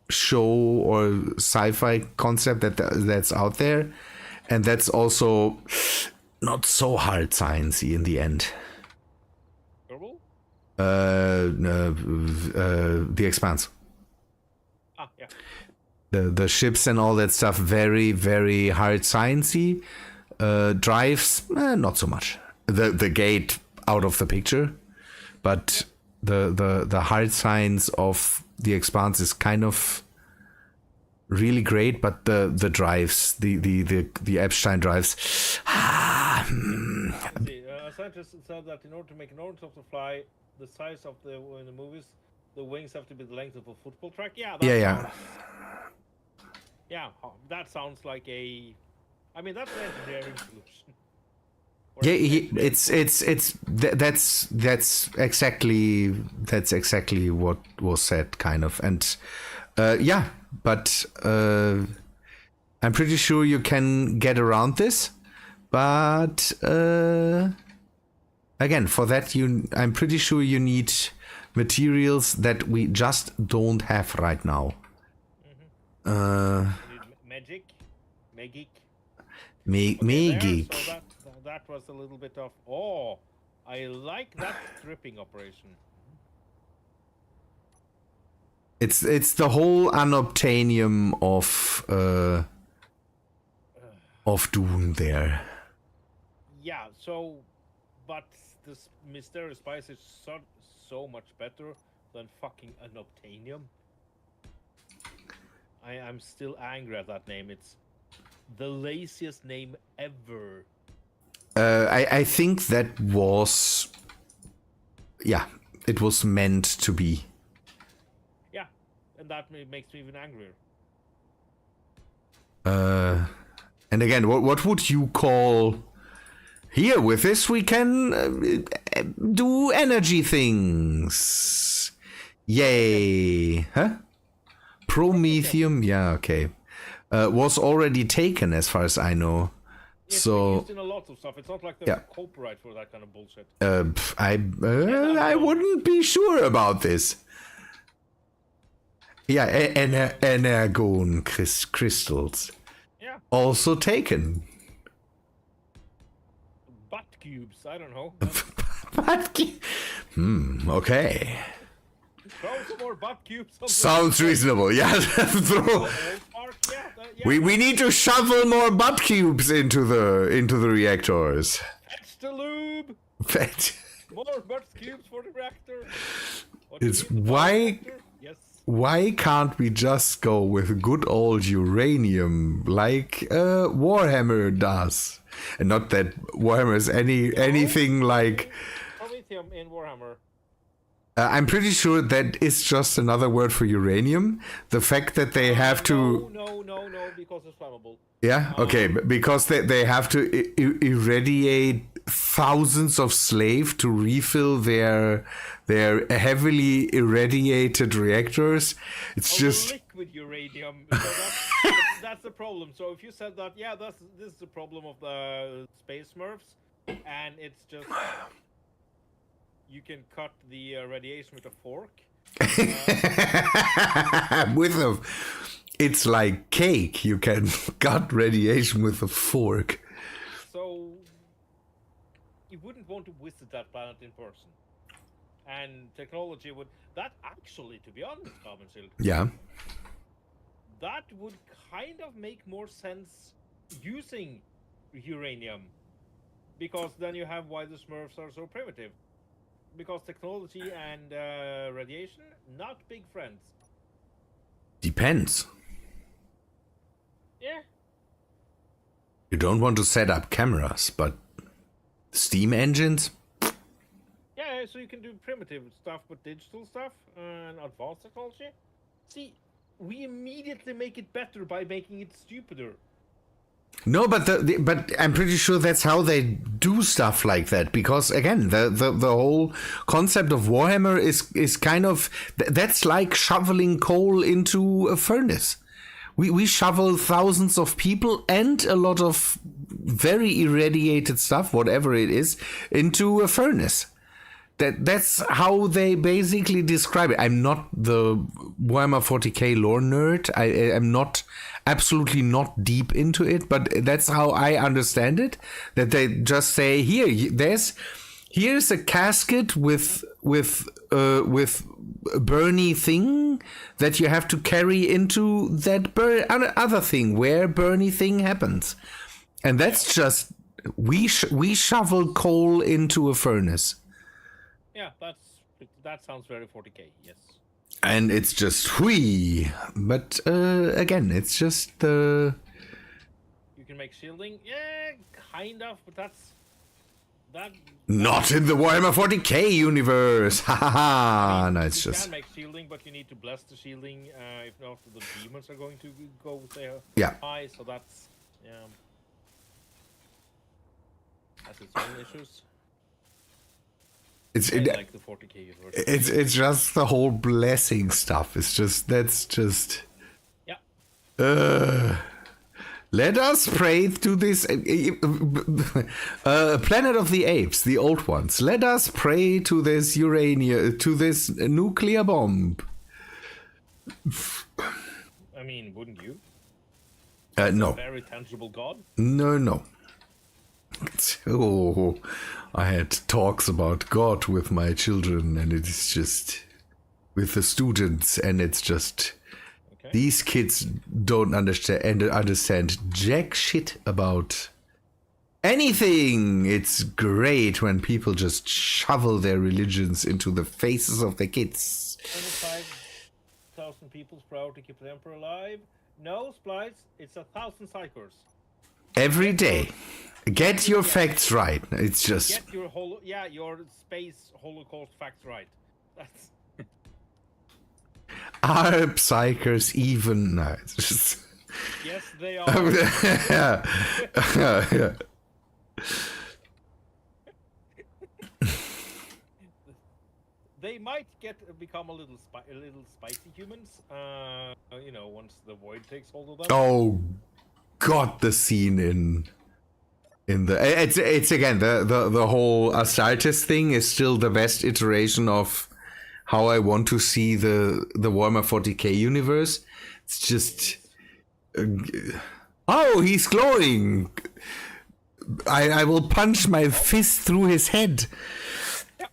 show or sci-fi concept that's out there, and that's also not so hard sciencey in the end. Kerbal? The Expanse. Ah, yeah. The ships and all that stuff, very, very hard sciencey. Drives, not so much. The gate out of the picture, but the hard science of the Expanse is kind of really great, but the drives, the Epstein drives. See, scientists said that in order to make an ornithopter fly the size of in the movies, the wings have to be the length of a football track. Yeah. Yeah. Yeah, that sounds like a. I mean, that's an engineering solution. That's exactly what was said, kind of, and but I'm pretty sure you can get around this, but again, for that I'm pretty sure you need materials that we just don't have right now. Magic. Magic. So that was a little bit of. Oh, I like that stripping operation. It's the whole unobtainium of Dune there. Yeah. So, but this mysterious spice is so much better than fucking unobtainium. I'm still angry at that name. It's the laziest name ever. I think that was, it was meant to be. Yeah, and that makes me even angrier. And again, what would you call? Here, with this we can do energy things. Yay! Huh? Promethium, yeah, okay. Was already taken, as far as I know. It's so used in a lot of stuff. It's not like there's copyright for that kind of bullshit. I wouldn't be sure about this. Yeah, energon crystals. Yeah. Also taken. Butt cubes. I don't know. Okay. Throw some more butt cubes. Sounds reasonable. Yeah. We need to shovel more butt cubes into the reactors. Fetch the lube. More butt cubes for the reactor. It's why. Yes. Why can't we just go with good old uranium like Warhammer does? And not that Warhammer is anything like. Promethium in Warhammer. I'm pretty sure that is just another word for uranium. The fact that they have to. No, because it's flammable. Yeah, okay, because they have to irradiate thousands of slaves to refill their heavily irradiated reactors. It's just liquid uranium. So that's the problem. So if you said that, this is the problem of the space Smurfs, and it's just you can cut the radiation with a fork. It's like cake. You can cut radiation with a fork. So you wouldn't want to visit that planet in person, and technology would. That actually, to be honest, Carbon Shield. Yeah. That would kind of make more sense using uranium, because then you have why the Smurfs are so primitive. Because technology and radiation, not big friends. Depends. Yeah. You don't want to set up cameras, but steam engines? Yeah, so you can do primitive stuff, but digital stuff and advanced technology. See, we immediately make it better by making it stupider. No, but but I'm pretty sure that's how they do stuff like that. Because again, the whole concept of Warhammer is kind of that's like shoveling coal into a furnace. We shovel thousands of people and a lot of very irradiated stuff, whatever it is, into a furnace. That's how they basically describe it. I'm not the Warhammer 40k lore nerd. I am not absolutely not deep into it, but that's how I understand it. That they just say here's a casket with a burny thing that you have to carry into that other thing where burny thing happens, and that's just we shovel coal into a furnace. Yeah, that sounds very 40k. Yes. And it's just whee. But again, it's just the. You can make shielding, yeah, kind of, but that. Not in the Warhammer 40k universe! Ha ha ha! No, it's you just. can make shielding, but you need to bless the shielding. If not, the demons are going to go there high. So that's has its own issues. It's like the 40k universe. it's just the whole blessing stuff. It's just that's just. Yeah. Let us pray to this Planet of the Apes, the old ones. Let us pray to this uranium, to this nuclear bomb. I mean, wouldn't you? No. A very tangible god. No. Oh, I had talks about God with my children, and it's just with the students, and it's just. These kids don't understand jack shit about anything. It's great when people just shovel their religions into the faces of the kids. 25,000 people's proud to keep the emperor alive. No, Splice, it's 1,000 psychers. Every day. Get your facts right. It's just... Get your your space Holocaust facts right. That's... Are psychers even? No, it's just... Yes, they are. Yeah. They might become a little spicy humans. Once the void takes hold of them. Oh, God! The scene in the it's again the whole Astartes thing is still the best iteration of how I want to see the Warhammer 40k universe. It's just oh, he's glowing. I will punch my fist through his head.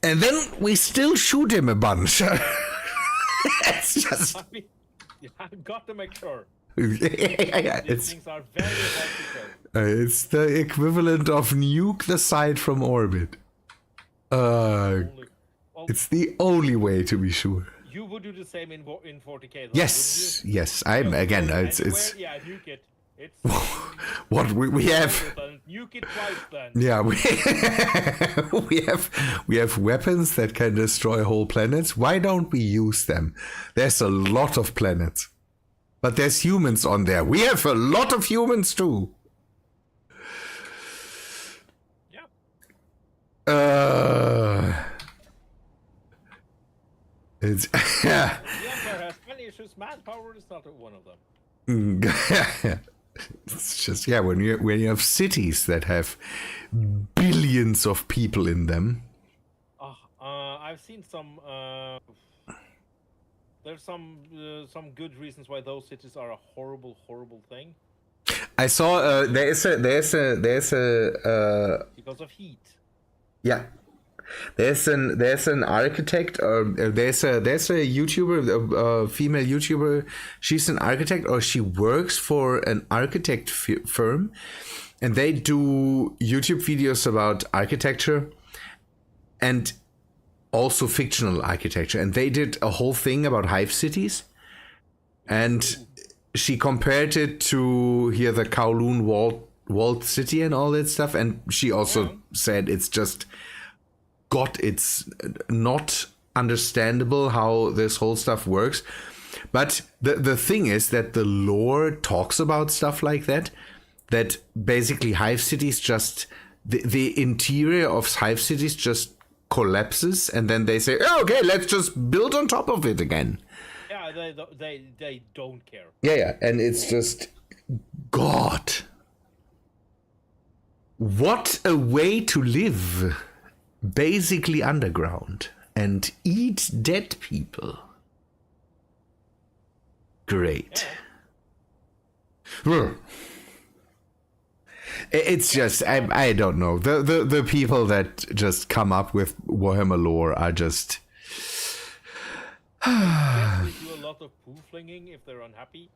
And then we still shoot him a bunch. It's just... I mean, I've got to make sure. Yeah, These things are very hard to kill. It's the equivalent of nuke the site from orbit. It's the only way to be sure. You would do the same in 40k, though, Yes. I'm again. It's yeah, nuke it. It's what we have. Nuke it twice then. Yeah, we have weapons that can destroy whole planets. Why don't we use them? There's a lot of planets, but there's humans on there. We have a lot of humans too. Yeah. It's The Empire has many issues. Manpower is not one of them. It's just when you have cities that have billions of people in them. I've seen some. There's some good reasons why those cities are a horrible thing. I saw there's a because of heat. Yeah. There's an architect, or there's a YouTuber, a female YouTuber. She's an architect, or she works for an architect firm, and they do YouTube videos about architecture and also fictional architecture. And they did a whole thing about hive cities, and she compared it to the Kowloon walled city and all that stuff. And she also said it's just. God, it's not understandable how this whole stuff works. But the thing is that the lore talks about stuff like that basically hive cities just, the interior of hive cities just collapses, and then they say, oh, okay, let's just build on top of it again. Yeah, they don't care. Yeah, and it's just, God. What a way to live. Basically underground and eat dead people. Great. Yeah. It's just I don't know. The people that just come up with Warhammer lore are just They do a lot of poo flinging if they're unhappy.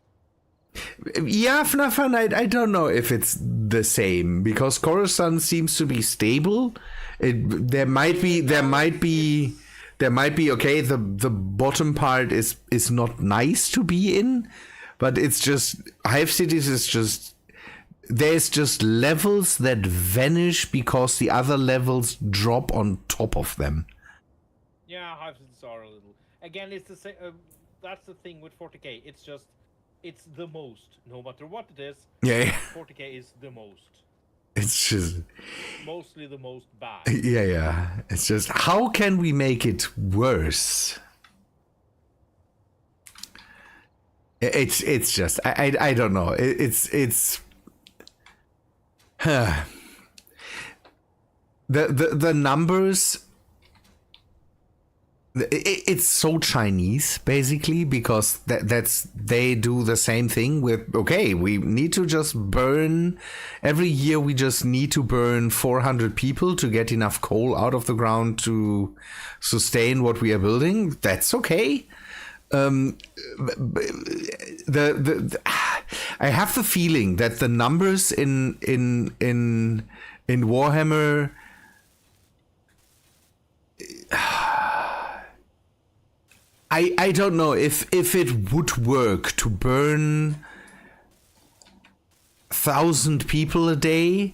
Yeah, Fnafan, I don't know if it's the same, because Coruscant seems to be stable. There might be there might be, okay, the bottom part is not nice to be in, but it's just Hive Cities is just there's just levels that vanish because the other levels drop on top of them. Yeah, Hive Cities are a little. Again, it's the same. That's the thing with 40k. It's the most, no matter what it is. Yeah. 40k is the most. It's just Mostly the most bad. yeah. It's just how can we make it worse? It's just I don't know. It's the numbers. It's so Chinese basically because they do the same thing with okay, we need to just burn every year, we just need to burn 400 people to get enough coal out of the ground to sustain what we are building. That's okay. I have the feeling that the numbers in Warhammer I don't know if it would work to burn 1,000 people a day,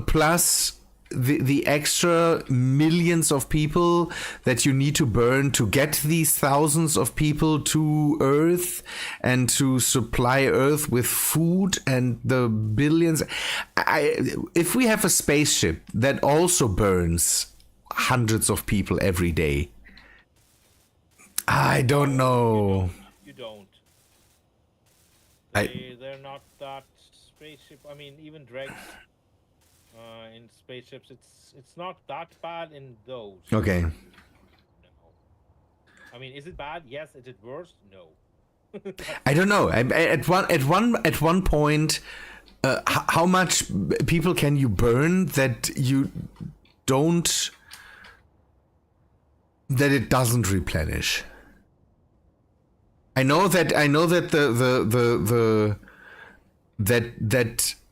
plus the extra millions of people that you need to burn to get these thousands of people to Earth and to supply Earth with food and the billions. If we have a spaceship that also burns hundreds of people every day, I don't know. You don't. They're not that spaceship. I mean, even dregs in spaceships, it's not that bad in those. Okay. No. I mean, is it bad? Yes. Is it worse? No. I don't know. At one point, how much people can you burn that you don't that it doesn't replenish? I know that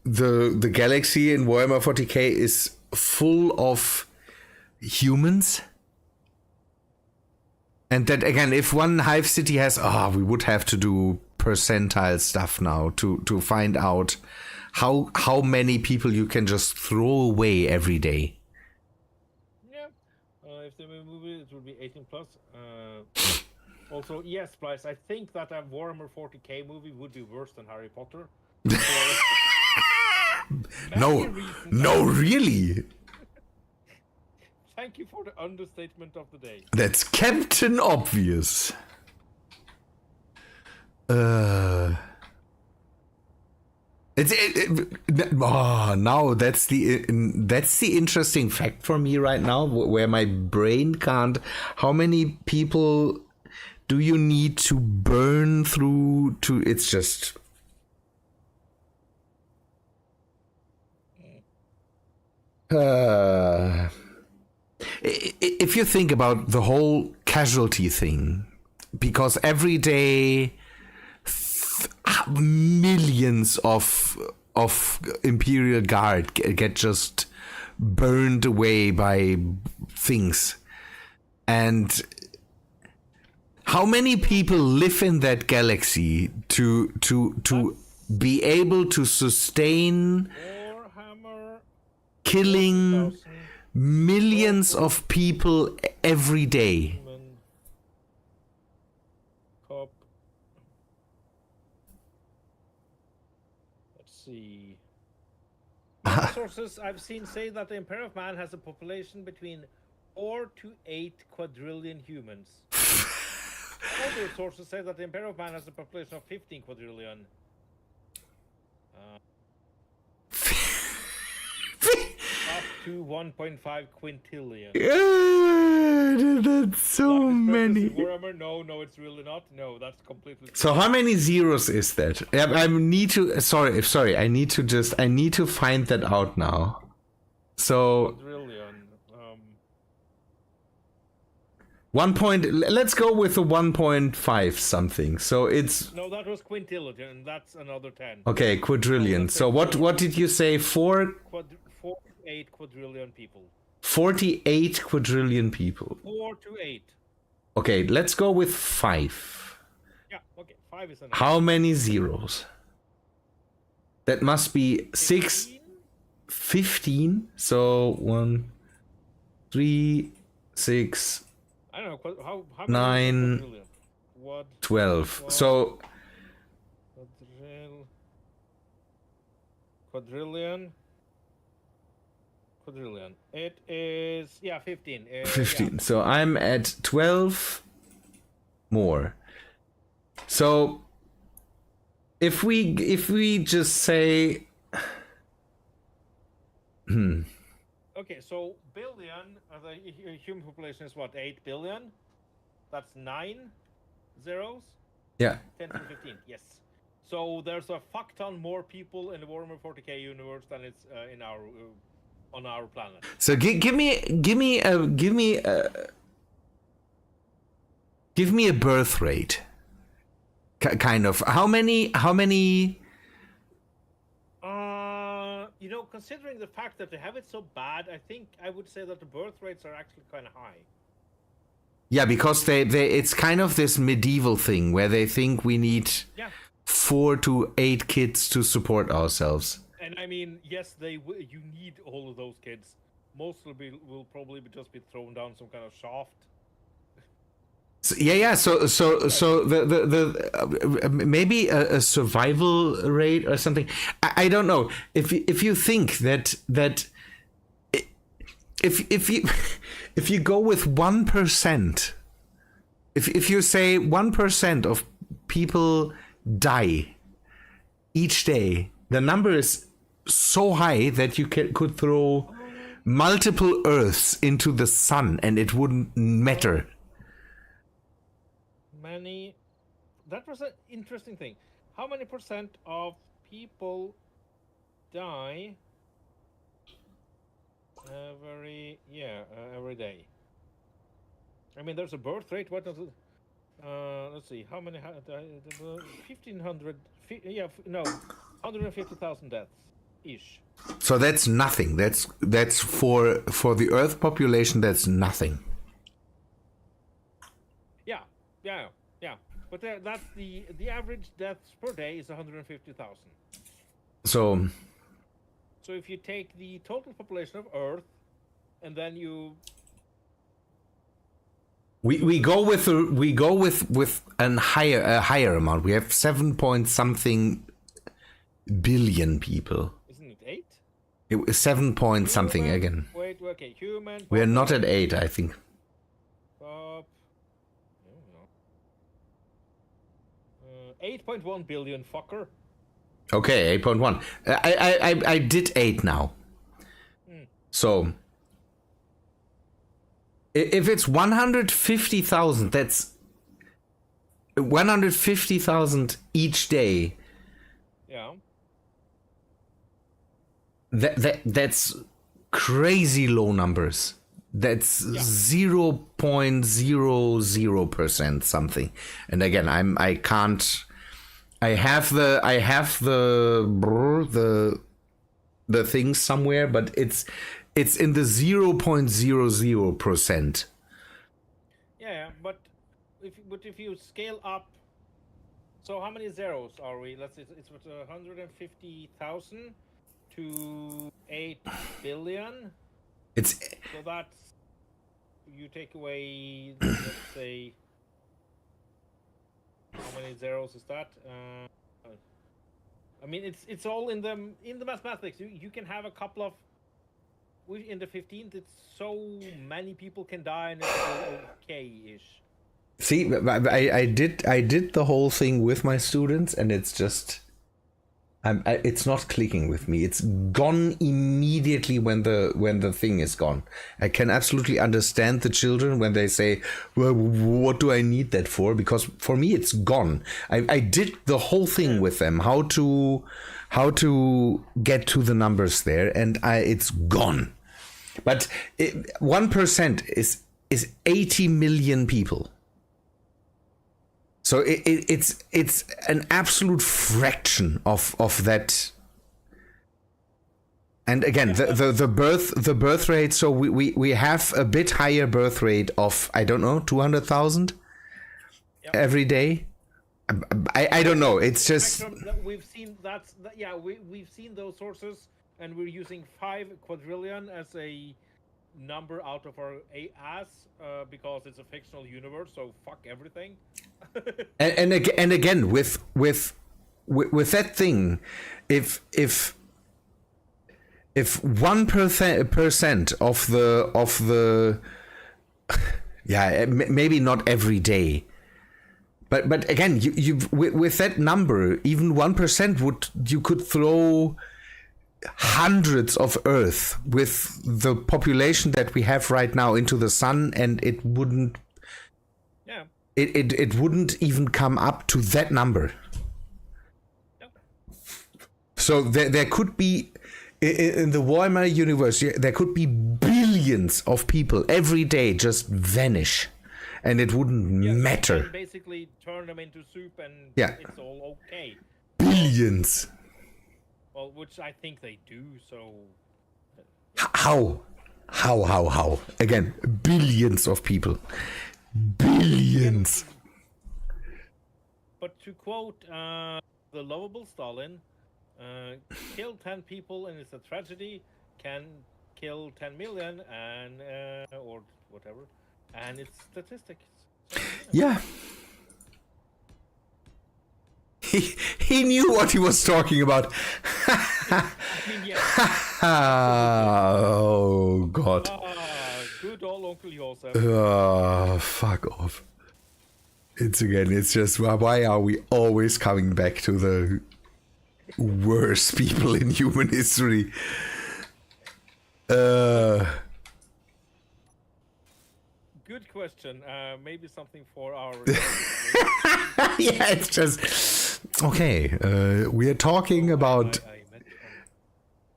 the galaxy in Warhammer 40k is full of humans, and that again, if one Hive City has, we would have to do percentile stuff now to find out how many people you can just throw away every day. Yeah. If they move it, it will be 18 plus. Also, yes, Blyce, I think that a Warhammer 40k movie would be worse than Harry Potter. No, really. Thank you for the understatement of the day. That's Captain Obvious. Now that's the interesting fact for me right now, where my brain can't. How many people do you need to burn through to? It's just. If you think about the whole casualty thing, because every day millions of Imperial Guard get just burned away by things, and how many people live in that galaxy to be able to sustain Warhammer killing millions of people every day? Cop. Let's see. Sources I've seen say that the Empire of Man has a population between 4 to 8 quadrillion humans. Other sources say that the Empire of Man has a population of 15 quadrillion. Up to 1.5 quintillion. That's so many. Warhammer? No, it's really not. No, that's completely. So how many zeros is that? I need to. Sorry. I need to find that out now. So. Quadrillion. 1 point. Let's go with the 1.5 something. So it's. No, that was quintillion. That's another 10. Okay, quadrillion. So what did you say? 4. 4 to 8 quadrillion people. 48 quadrillion people. 4 to 8. Okay, let's go with 5. Yeah, okay. 5 is enough. How many zeros? That must be 6, 15? 15. So 1, 3, 6, I don't know. How many 9, is a quadrillion? What? 12. What? So Quadrillion. It is 15. 15. So I'm at 12 more. So if we just say Okay, so billion. The human population is what? 8 billion. That's 9 zeros. yeah. 10 to 15. Yes. So there's a fuck ton more people in the Warhammer 40k universe than it's in our on our planet. So give me a birth rate. Kind of. How many Considering the fact that they have it so bad, I think I would say that the birth rates are actually kind of high. Yeah, because they it's kind of this medieval thing where they think we need 4 to 8 kids to support ourselves. And I mean, yes, you need all of those kids. Most will probably just be thrown down some kind of shaft. So, yeah. So the maybe a survival rate or something. I don't know. If you think that if you go with 1%, if you say 1% of people die each day, the number is so high that you could throw multiple Earths into the sun and it wouldn't matter. That was an interesting thing. How many percent of people die every day? I mean, there's a birth rate. What does it? Let's see. How many? 1,500. 150,000 deaths ish. So that's nothing. That's for the Earth population. That's nothing. Yeah. But that's the average deaths per day is 150,000. So if you take the total population of Earth, and then you we go with a higher amount. We have 7 point something billion people. Isn't it 8? It was 7 point something again. Wait, okay, human. We are not at 8, I think. Top. 8.1 billion, fucker. Okay, 8.1. I did 8 now. So if it's 150,000, that's 150,000 each day. Yeah. That's crazy low numbers. That's 0.00% something. And again, I can't. I have the thing somewhere, but it's in the 0.00%. Yeah, but if you scale up, so how many zeros are we? Let's see, it's 150,000 to 8 billion. It's so that's you take away. Let's say. How many zeros is that? I mean, it's all in the mathematics. You can have a couple of. In the 15th, it's so many people can die, and it's okay-ish. See, I did the whole thing with my students, and it's just. It's not clicking with me. It's gone immediately when the thing is gone. I can absolutely understand the children when they say, well, what do I need that for? Because for me, it's gone. I did the whole thing with them, how to get to the numbers there, and it's gone. But 1% is 80 million people. So it's an absolute fraction of that, And again, the birth rate. So we have a bit higher birth rate of, I don't know, 200,000 every day. I don't know. It's just we've seen we've seen those sources, and we're using 5 quadrillion as a number out of our ass because it's a fictional universe. So fuck everything. and again with that thing, if 1% of the maybe not every day. But again, you with that number, even 1% you could throw hundreds of Earth with the population that we have right now into the sun, and it wouldn't. Yeah. It wouldn't even come up to that number. No. So there could be in the Warhammer universe, there could be billions of people every day just vanish. And it wouldn't matter. Basically, turn them into soup, and it's all okay. Billions. Well, which I think they do. So. How? Again, billions of people. Billions. But to quote the lovable Stalin, kill 10 people and it's a tragedy. Can kill 10 million and or whatever. And it's statistics. Yeah. He knew what he was talking about. Oh, God. Good old Uncle Joseph. Fuck off. It's just, why are we always coming back to the worst people in human history? Good question. Maybe something for our. Yeah, it's just okay. We are talking about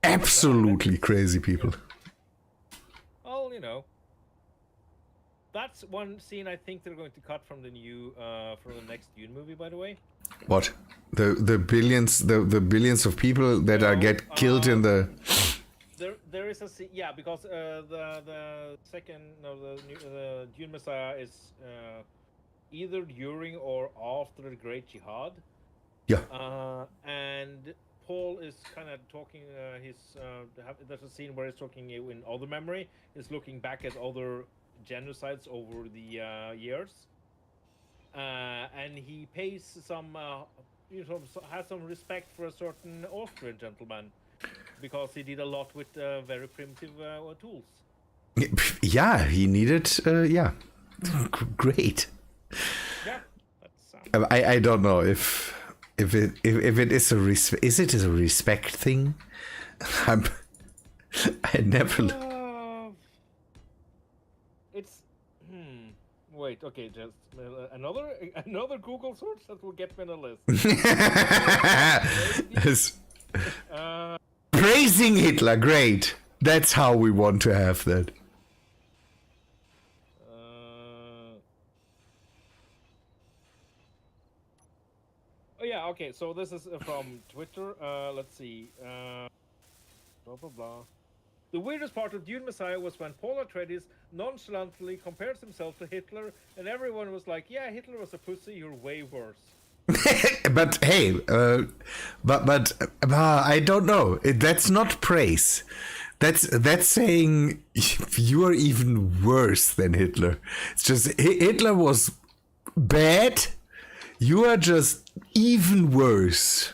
absolutely crazy people. Well, that's one scene I think they're going to cut from the from the next Dune movie. By the way. What? The billions of people that get killed in the. There is a scene, because the Dune Messiah is either during or after the Great Jihad. Yeah. And Paul is kind of talking. There's a scene where he's talking in other memory. He's looking back at other genocides over the years, and he pays some, has some respect for a certain Austrian gentleman. Because he did a lot with very primitive tools. Yeah, he needed. Great. Yeah, that's. I don't know if it is a is it a respect thing? I never. It's. Wait. Okay. Just another Google search that will get me on a list. Praising Hitler, great. That's how we want to have that. Okay. So this is from Twitter. Let's see. Blah blah blah. The weirdest part of Dune Messiah was when Paul Atreides nonchalantly compares himself to Hitler, and everyone was like, "Yeah, Hitler was a pussy. You're way worse." But hey, but I don't know. That's not praise. That's saying you are even worse than Hitler. It's just Hitler was bad. You are just even worse.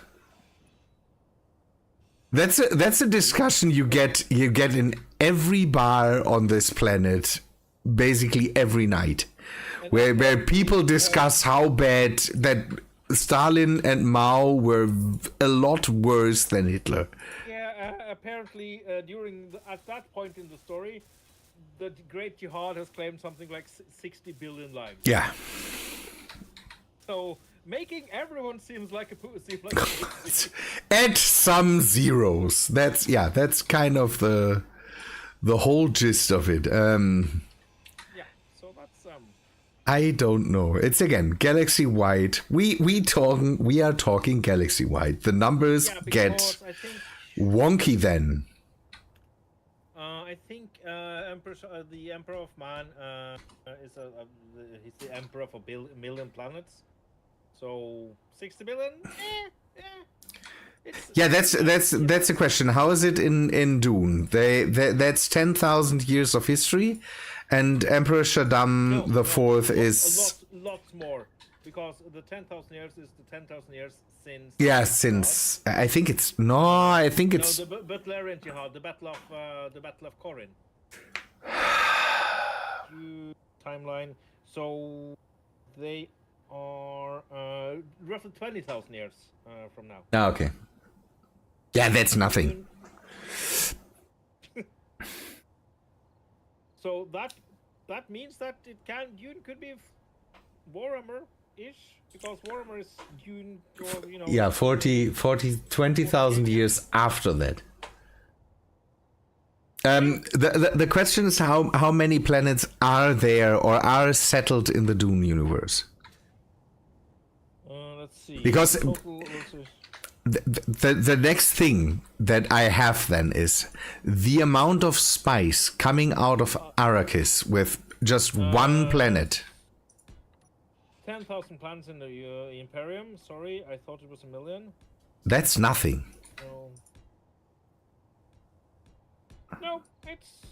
That's a discussion you get in every bar on this planet, basically every night, where people discuss how bad that Stalin and Mao were a lot worse than Hitler. Yeah, apparently at that point in the story, the Great Jihad has claimed something like 60 billion lives. Yeah. So making everyone seems like a pussy. Add some zeros. That's kind of the whole gist of it. I don't know. It's again galaxy wide. We are talking galaxy wide. The numbers get wonky then. I think the Emperor of Man is he's the Emperor of a million planets. So 60 billion? Yeah, that's a question. How is it in Dune? That's 10,000 years of history, and Emperor Shaddam the Fourth is lots more, because the 10,000 years is the 10,000 years since. Yeah, since I think it's the Butlerian Jihad, the Battle of Corinth. Timeline. So they are roughly 20,000 years from now. Ah, okay. Yeah, that's nothing. So that means that Dune could be Warhammer-ish, because Warhammer is Dune, or Yeah, 20,000 years after that. The question is how many planets are there or are settled in the Dune universe? Let's see. Because the next thing that I have then is the amount of spice coming out of Arrakis with just one planet. 10,000 planets in the Imperium. Sorry, I thought it was 1 million. That's nothing. No, it's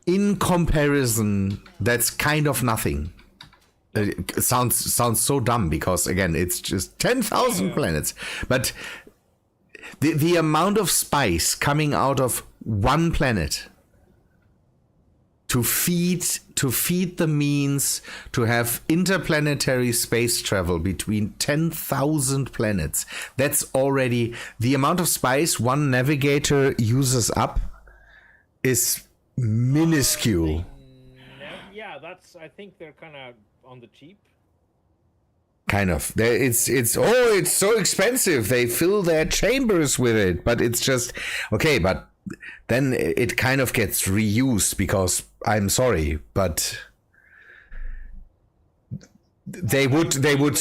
in comparison, that's kind of nothing. It sounds so dumb, because again, it's just 10,000 planets, but the amount of spice coming out of one planet to feed the means to have interplanetary space travel between 10,000 planets. That's already the amount of spice one navigator uses up is minuscule. Yeah, I think they're kind of on the cheap. Kind of. It's so expensive. They fill their chambers with it, but it's just okay. But then it kind of gets reused, because I'm sorry, but they would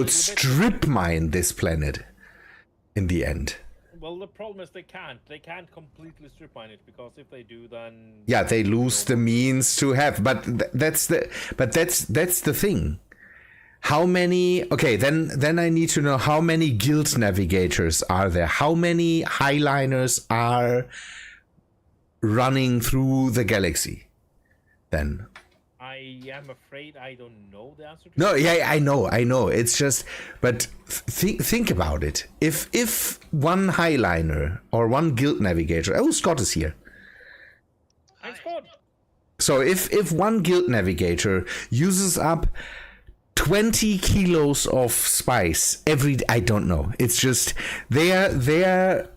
strip mine this planet in the end. Well, the problem is they can't completely strip mine it, because if they do, then yeah, they lose the means to have. But that's the thing. How many? Okay, then I need to know how many guild navigators are there. How many highliners are running through the galaxy? Then I am afraid I don't know the answer to no, that. yeah, I know. It's just, but think about it. If one highliner or one guild navigator, Scott is here. Hi, Scott. So if one guild navigator uses up 20 kilos of spice I don't know. It's just they're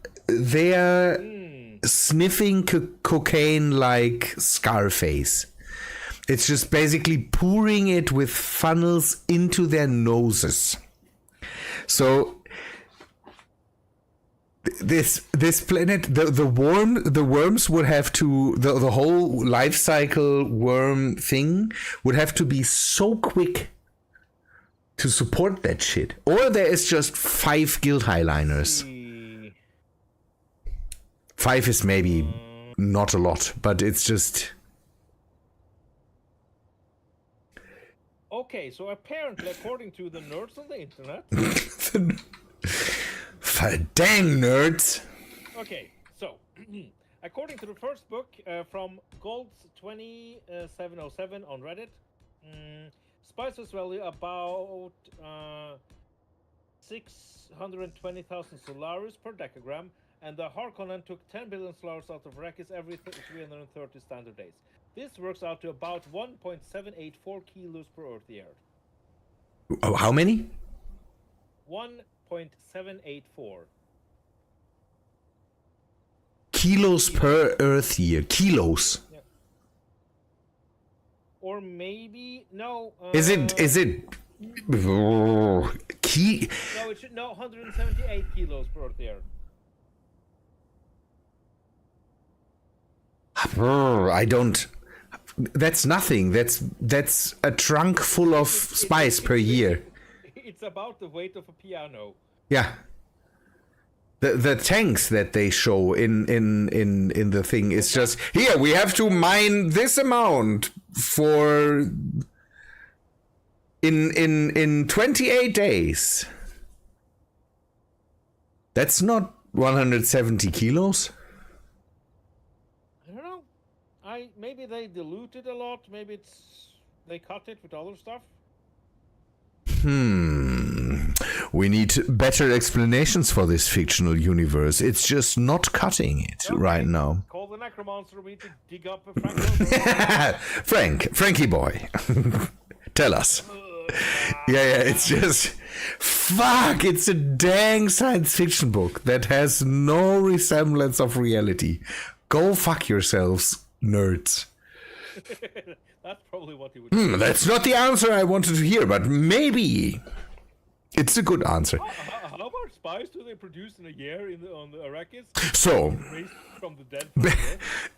sniffing cocaine like Scarface. It's just basically pouring it with funnels into their noses. So this planet, the worms would have to, the whole life cycle worm thing would have to be so quick to support that shit. Or there is just 5 guild highliners. 5 is maybe not a lot, but it's just... Okay, so apparently, according to the nerds on the internet... Dang nerds! Okay, so, according to the first book from Gold's 2707 on Reddit, spices value about 620,000 Solaris per decagram, and the Harkonnen took 10 billion Solaris out of Arrakis every 330 standard days. This works out to about 1.784 kilos per Earth year. Oh, how many? 1.784. Kilos per Earth year. Kilos. Yeah. Or maybe no. Is it? No, it should 178 kilos per Earth year. I don't. That's nothing. That's a trunk full of spice per year. It's about the weight of a piano. Yeah. The tanks that they show in the thing is just here. We have to mine this amount for in 28 days. That's not 170 kilos. I don't know. Maybe they dilute it a lot. Maybe they cut it with other stuff. We need better explanations for this fictional universe. It's just not cutting it right now. Call the necromancer. We need to dig up a Frankie boy. Tell us. Yeah, it's just fuck. It's a dang science fiction book that has no resemblance of reality. Go fuck yourselves, nerds. That's probably what he would do. That's not the answer I wanted to hear, but maybe it's a good answer. How much spice do they produce in a year on the Arrakis? So, Raised from the dead.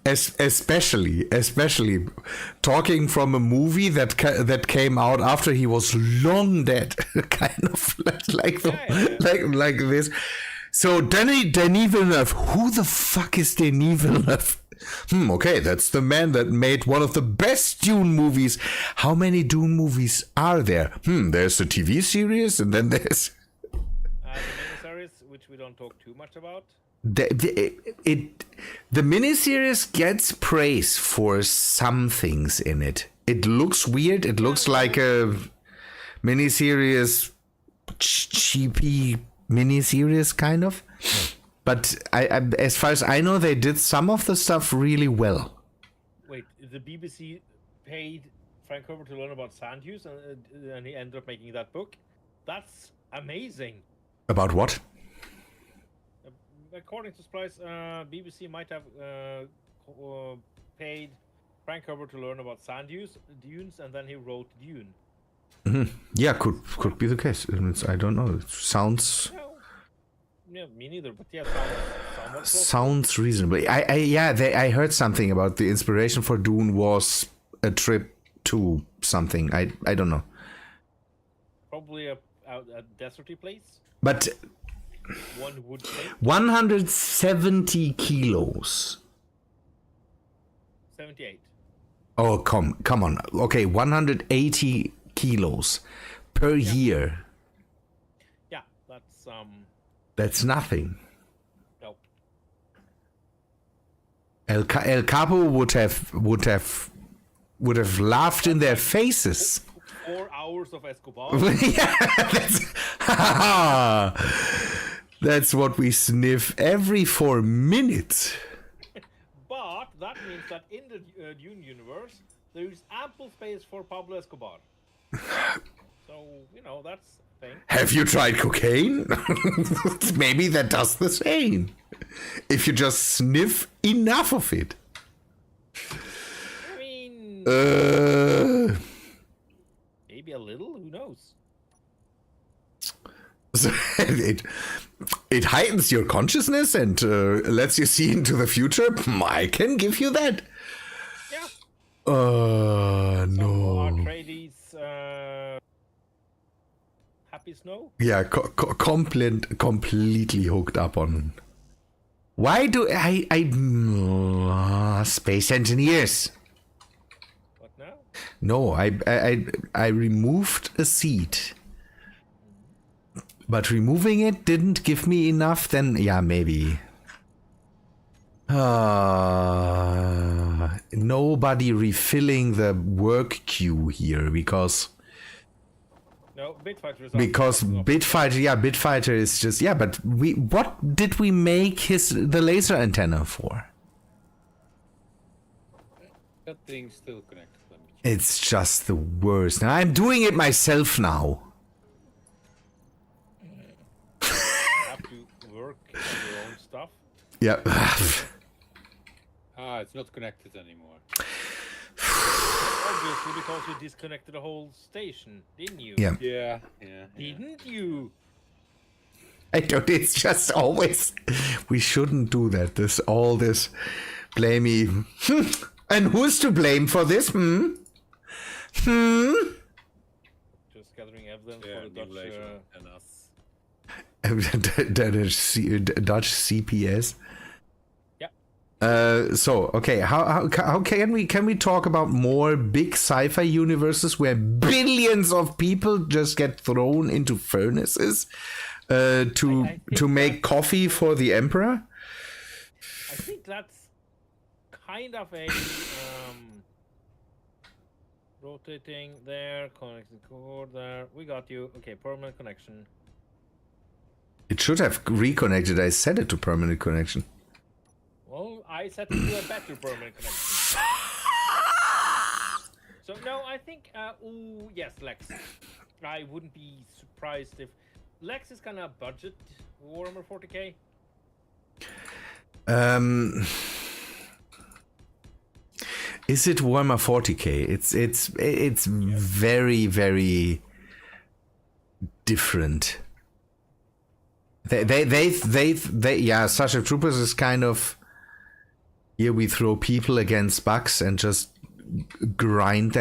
especially talking from a movie that came out after he was long dead, kind of like this. So Denis Villeneuve, who the fuck is Denis Villeneuve? Okay, that's the man that made one of the best Dune movies. How many Dune movies are there? There's a TV series, and then there's the miniseries, which we don't talk too much about. The miniseries gets praise for some things in it. It looks weird. It looks like a miniseries, cheapy miniseries, kind of. But I, as far as I know, they did some of the stuff really well. Wait, the BBC paid Frank Herbert to learn about sand use, and he ended up making that book? That's amazing. About what? According to Splice, BBC might have paid Frank Herbert to learn about sand use, dunes, and then he wrote Dune. Yeah, could be the case. I don't know. It sounds... Yeah, me neither, but yeah, sounds reasonable. I heard something about the inspiration for Dune was a trip to something. I don't know. Probably a deserty place. But one would say 170 kilos. 78. Oh, come on. Okay, 180 kilos per year. Yeah, That's nothing. No. El Capo would have laughed in their faces. 4 hours of Escobar. Yeah, that's what we sniff every 4 minutes. But that means that in the Dune universe, there is ample space for Pablo Escobar. So, that's a thing. Have you tried cocaine? Maybe that does the same. If you just sniff enough of it. I mean... maybe a little? Who knows? So it heightens your consciousness and lets you see into the future. I can give you that. Yeah. No. Atreides, Happy Snow? Yeah, completely hooked up on. Why do I space engineers? What now? No, I removed a seat. But removing it didn't give me enough, then yeah, maybe. Nobody refilling the work queue here because Bitfighter is Bitfighter is just but what did we make the laser antenna for? That thing's still connected. It's just the worst. Now I'm doing it myself now. have to work on your own stuff. Yeah. It's not connected anymore. Obviously, because you disconnected the whole station, didn't you? Yeah. Didn't you? I don't. It's just always. We shouldn't do that. This blamey. And who's to blame for this? Just gathering evidence for the Dutch. And us. Dutch CPS. Yeah. So okay, how can we talk about more big sci-fi universes where billions of people just get thrown into furnaces to make coffee for the emperor? I think that's kind of a rotating there, connecting cord there. We got you. Okay, permanent connection. It should have reconnected. I set it to permanent connection. Well, I set it to a better permanent connection. So no, I think. Ooh, yes, Lex. I wouldn't be surprised if Lex is kind of budget Warhammer 40k. Is it Warhammer 40k? It's very, very different. They yeah, Starship Troopers is kind of, here we throw people against bugs and just grind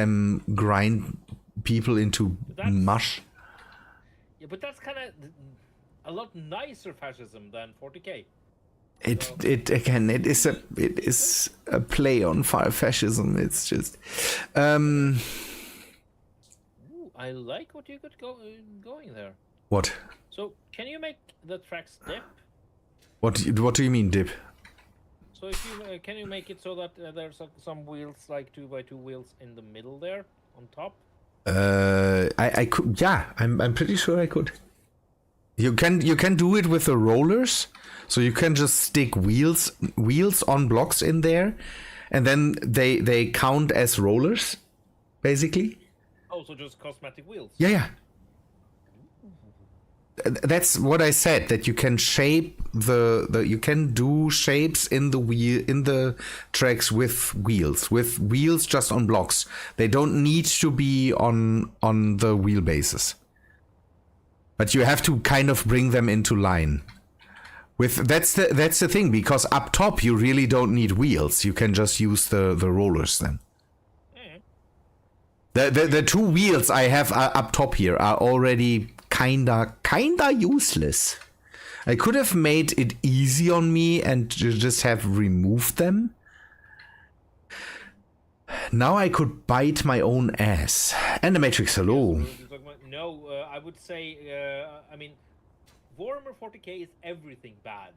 people into mush. Yeah, but that's kind of a lot nicer fascism than 40k. It again, it is a play on fascism. It's just Ooh, I like what you got going there. What? So can you make the tracks dip? What do you mean dip? So if you can you make it so that there's some wheels, like 2x2 wheels in the middle there on top? I could, yeah, I'm pretty sure I could. You can do it with the rollers, so you can just stick wheels on blocks in there, and then they count as rollers, basically. Oh, so just cosmetic wheels. Yeah. That's what I said, that you can shape you can do shapes in the tracks with wheels just on blocks. They don't need to be on the wheelbases. But you have to kind of bring them into line. That's the thing, because up top you really don't need wheels. You can just use the rollers then. The two wheels I have up top here are already kinda useless. I could have made it easy on me and just have removed them. Now I could bite my own ass. And the Matrix, hello. No, I would say, I mean, Warhammer 40k is everything bad.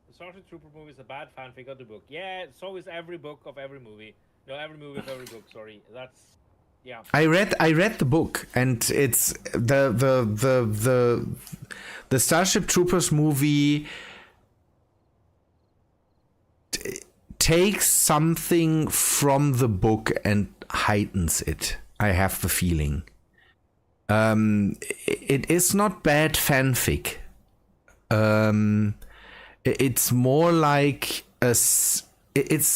The Starship Trooper movie is a bad fanfic of the book. Yeah, so is every book of every movie. No, every movie of every book. Sorry, that's yeah. I read the book, and it's the Starship Troopers movie takes something from the book and heightens it. I have the feeling. It is not bad fanfic. It's more like it's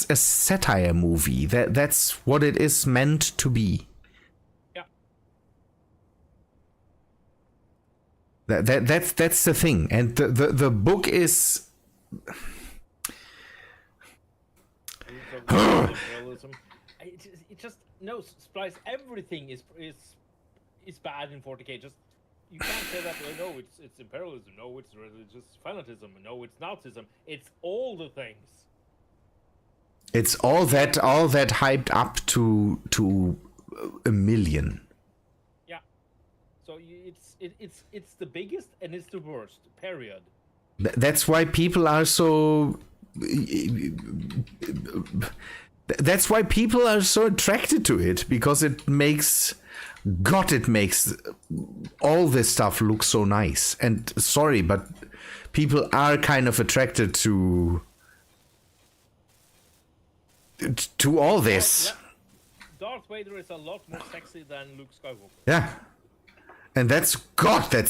a satire movie. That's what it is meant to be. Yeah. That's the thing, and the book is. It just no, Splice. Everything is bad in 40k. Just you can't say that. No, it's imperialism. No, it's religious fanatism. No, it's Nazism. It's all the things. It's all that hyped up to a million. Yeah. So it's the biggest and it's the worst. Period. That's why people are so. That's why people are so attracted to it, because it makes all this stuff look so nice. And sorry, but people are kind of attracted to all this. Darth Vader is a lot more sexy than Luke Skywalker. Yeah, and that's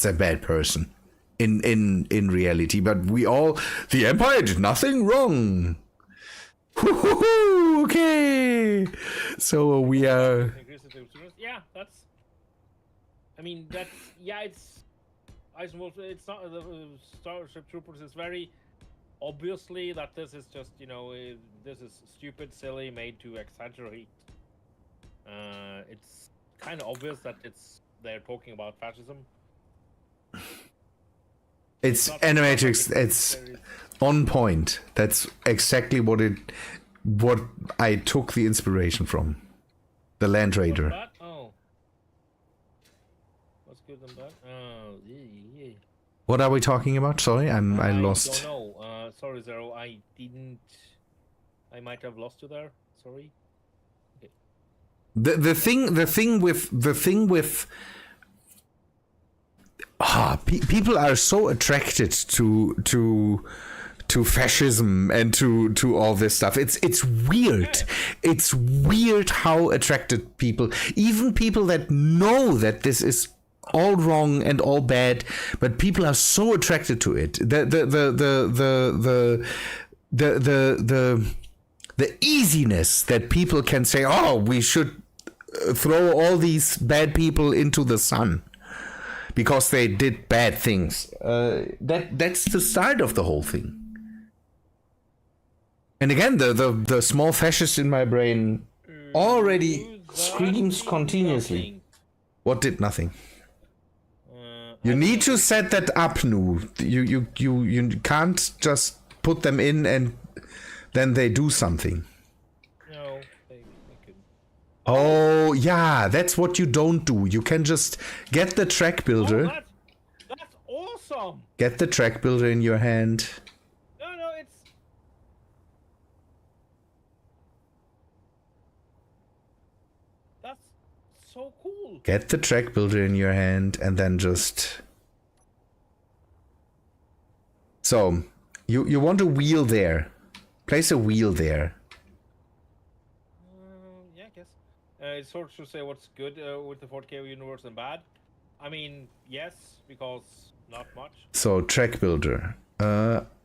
a bad person in reality. But the Empire did nothing wrong. Okay, so we are. Yeah, that's. I mean, that's it's. Eisenwolf. It's not the Starship Troopers. Is very obviously that this is just this is stupid, silly, made to exaggerate. It's kind of obvious that they're talking about fascism. It's not animatrix. like It's there is- on point. That's exactly what I took the inspiration from. The Land What's Raider. bad? Oh. What's good and bad? Oh, yeah. What are we talking about? Sorry, I lost. I don't know. Sorry, Zero. I didn't. I might have lost you there. Sorry. The thing with people are so attracted to fascism and to all this stuff. It's weird. It's weird how attracted people, even people that know that this is all wrong and all bad, but people are so attracted to it. The easiness that people can say, oh, we should throw all these bad people into the sun because they did bad things. That's the start of the whole thing. And again, the small fascist in my brain already screams continuously. Nothing. What did nothing? You need to set that up, Nu. You can't just put them in and then they do something. No, they couldn't. Oh, yeah, that's what you don't do. You can just get the track builder. Oh, that's awesome. Get the track builder in your hand. No, it's. That's so cool. Get the track builder in your hand and then just... So, you want a wheel there. Place a wheel there. Yeah, I guess. It's hard to say what's good with the 40k universe and bad. I mean, yes, because not much. So, track builder.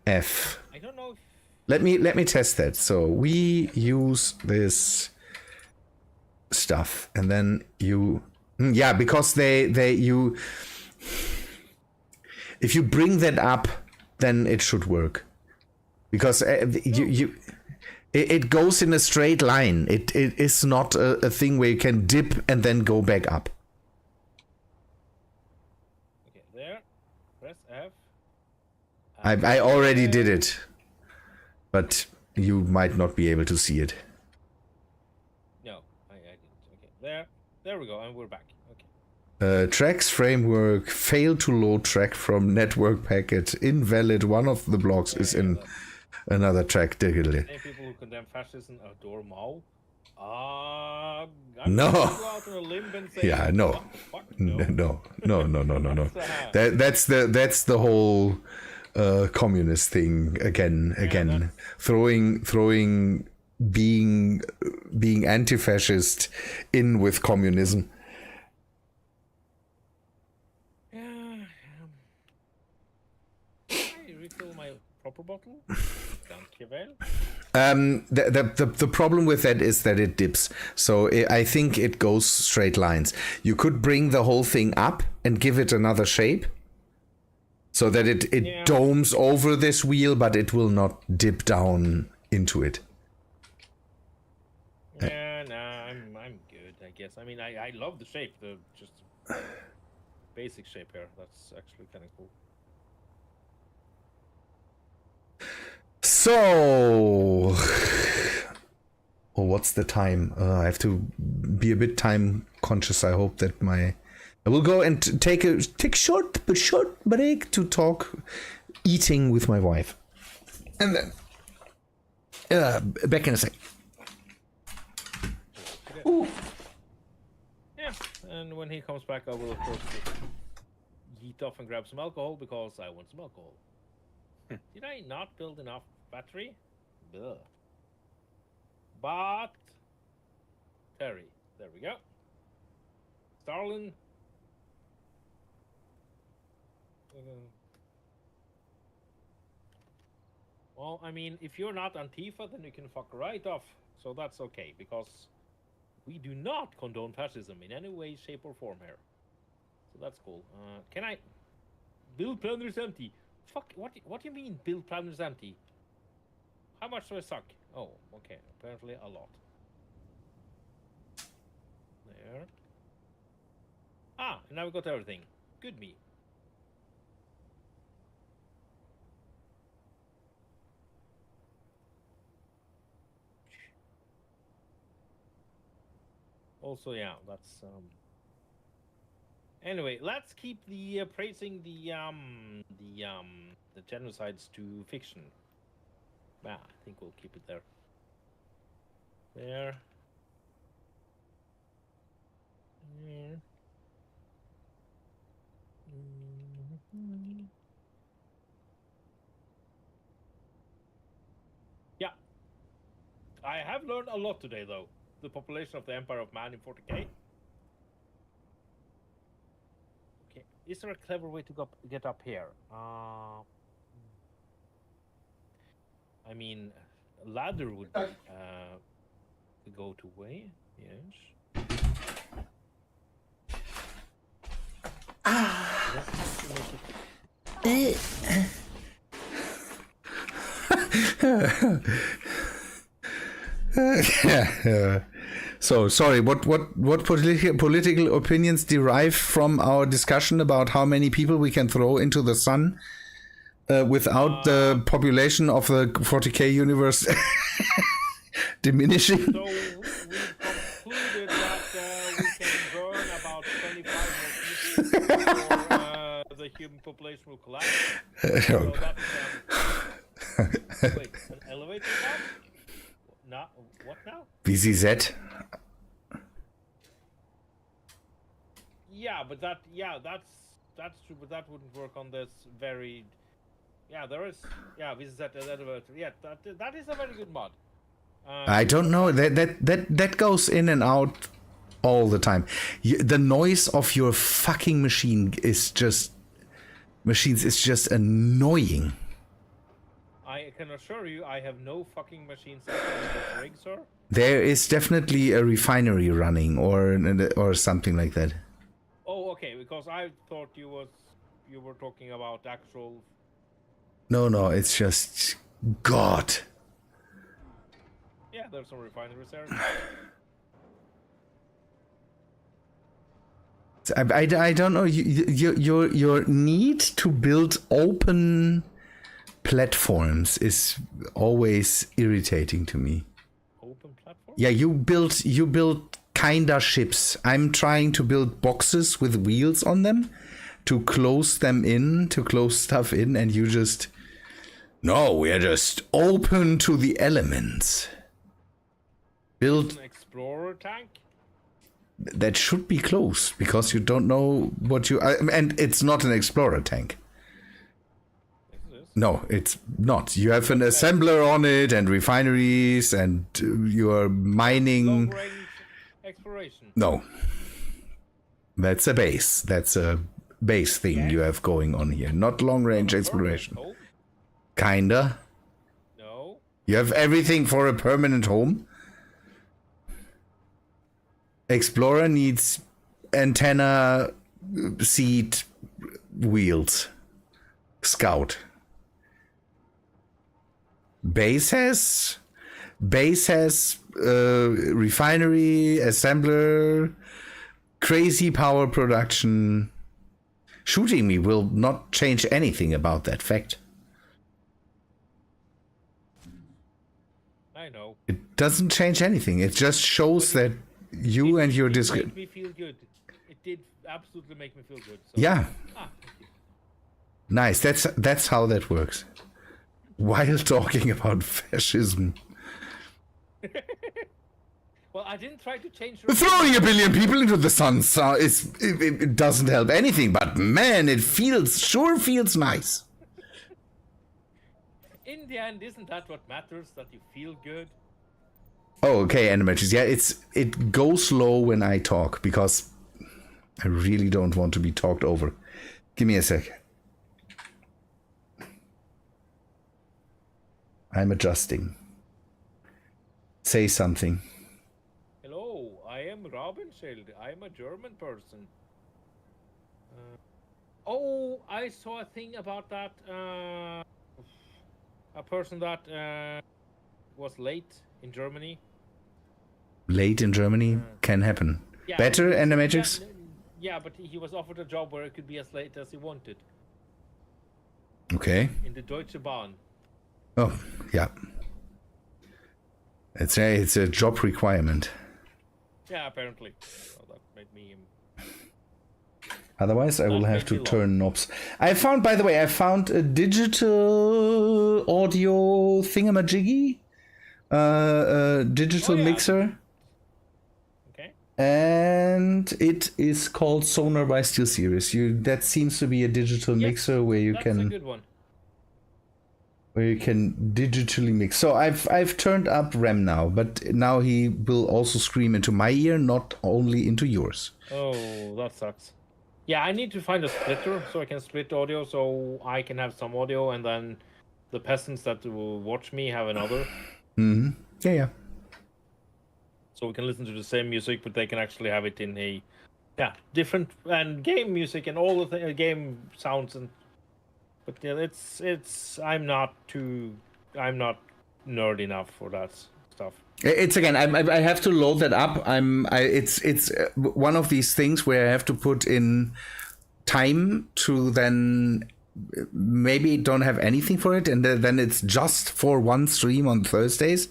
F. I don't know if... Let me test that. So, we use this stuff and then you... Yeah, because you... If you bring that up, then it should work. Because it goes in a straight line. It is not a thing where you can dip and then go back up. Okay, there. Press F. I already did it. But you might not be able to see it. No, I didn't. Okay, there we go, and we're back. Okay. Tracks framework failed to load track from network packet. Invalid. One of the blocks is in another track. Digitally. Same people who condemn fascism adore Mao. I'm No. gonna go out on a limb and say, Yeah, no. what the fuck? No. No. What's that? That's the whole communist thing again. Throwing being anti-fascist in with communism. I refill my proper bottle. Thank you, well. The problem with that is that it dips. So I think it goes straight lines. You could bring the whole thing up and give it another shape. So that it domes over this wheel, but it will not dip down into it. Yeah, nah, I'm good, I guess. I mean, I love the shape, the just basic shape here. That's actually kind of cool. So, what's the time? I have to be a bit time conscious. I hope that I will go and take a short break to talk eating with my wife, and then back in a sec. Ooh. Yeah, and when he comes back, I will of course yeet off and grab some alcohol because I want some alcohol. Did I not build enough battery? Duh. But Terry, there we go. Starlin. Well, I mean, if you're not Antifa, then you can fuck right off. So that's okay, because we do not condone fascism in any way, shape, or form here. So that's cool. Can I... Build planner is empty. Fuck, what do you mean build planner is empty? How much do I suck? Oh, okay, apparently a lot. There. Ah, and now we got everything. Good me. Also, yeah, that's Anyway, let's keep the praising the genocides to fiction. Yeah, I think we'll keep it there. There. There. Yeah. I have learned a lot today, though. The population of the Empire of Man in 40k. Okay. Is there a clever way to get up here? I mean, a ladder would be the go-to way. Yes. So sorry. What political opinions derive from our discussion about how many people we can throw into the sun without the population of the 40k universe diminishing? So we concluded that we can burn about 25 more people before the human population will collapse. So that's, wait, an elevator now? Not what now? VZZ. Yeah, but that's true, but that wouldn't work on this very. Yeah, there is. Yeah, VZZ elevator. Yeah, that is a very good mod. I don't know. That goes in and out all the time. The noise of your fucking machines is just annoying. I can assure you, I have no fucking machines in this rig, sir. There is definitely a refinery running or something like that. Oh, okay. Because I thought you were talking about actual. No, it's just God. Yeah, there's some refineries there. I don't know. Your need to build open platforms is always irritating to me. Open platform? Yeah, you build kinda ships. I'm trying to build boxes with wheels on them to close stuff in, and you just no, we're just open to the elements. Build an explorer tank. That should be close because you don't know what you and it's not an explorer tank. No, it's not. You have an assembler on it and refineries and you are mining. Long range exploration. No. That's a base. That's a base thing you have going on here. Not long range exploration. Home? Kinda. No. You have everything for a permanent home. Explorer needs antenna, seat, wheels. Scout. Base has refinery, assembler, crazy power production. Shooting me will not change anything about that fact. I know. It doesn't change anything. It just shows that you and your It made me feel good. It did absolutely make me feel good. So. Yeah. Nice. That's how that works. While talking about fascism. Well, I didn't try to change. Throwing 1 billion people into the sun it doesn't help anything, but man, it sure feels nice. In the end, isn't that what matters? That you feel good? Oh, okay, animatrix. Yeah, it goes low when I talk because I really don't want to be talked over. Give me a sec. I'm adjusting. Say something. Hello, I am Robenschild. I am a German person. Oh, I saw a thing about that. A person that was late in Germany. Late in Germany can happen. Yeah, Better, animatrix? Yeah, but he was offered a job where it could be as late as he wanted. Okay. In the Deutsche Bahn. Oh, yeah. It's a job requirement. Yeah, apparently. So that made me. Otherwise, I will That have made to me laugh. turn knobs. By the way, I found a digital audio thingamajiggy, a digital Oh, yeah. mixer, Okay. and it is called Sonar by SteelSeries. That seems to be a digital Yes, mixer where you that's a can good one. digitally mix. So I've turned up Rem now, but now he will also scream into my ear, not only into yours. Oh, that sucks. Yeah, I need to find a splitter so I can split audio, so I can have some audio, and then the peasants that will watch me have another, Mm-hmm. Yeah. so we can listen to the same music, but they can actually have it in a different and game music and all the game sounds and. But yeah, it's I'm not nerd enough for that stuff. It's again. I have to load that up. It's one of these things where I have to put in time to then maybe don't have anything for it, and then it's just for one stream on Thursdays.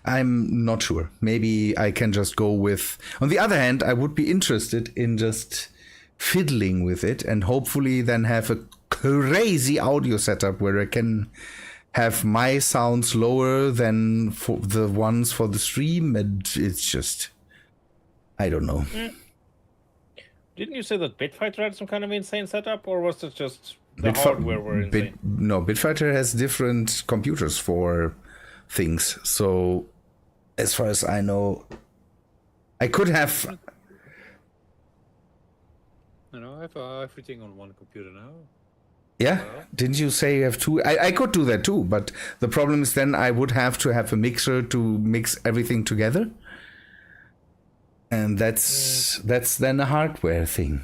I'm not sure. Maybe I can just go with. On the other hand, I would be interested in just fiddling with it and hopefully then have a crazy audio setup where I can have my sounds lower than for the ones for the stream, and it's just, I don't know. Didn't you say that Bitfighter had some kind of insane setup, or was it just the hardware were insane? No, Bitfighter has different computers for things. So, as far as I know, I could have. I have everything on one computer now. Yeah, didn't you say you have two? I could do that too, but the problem is then I would have to have a mixer to mix everything together, and that's then a hardware thing.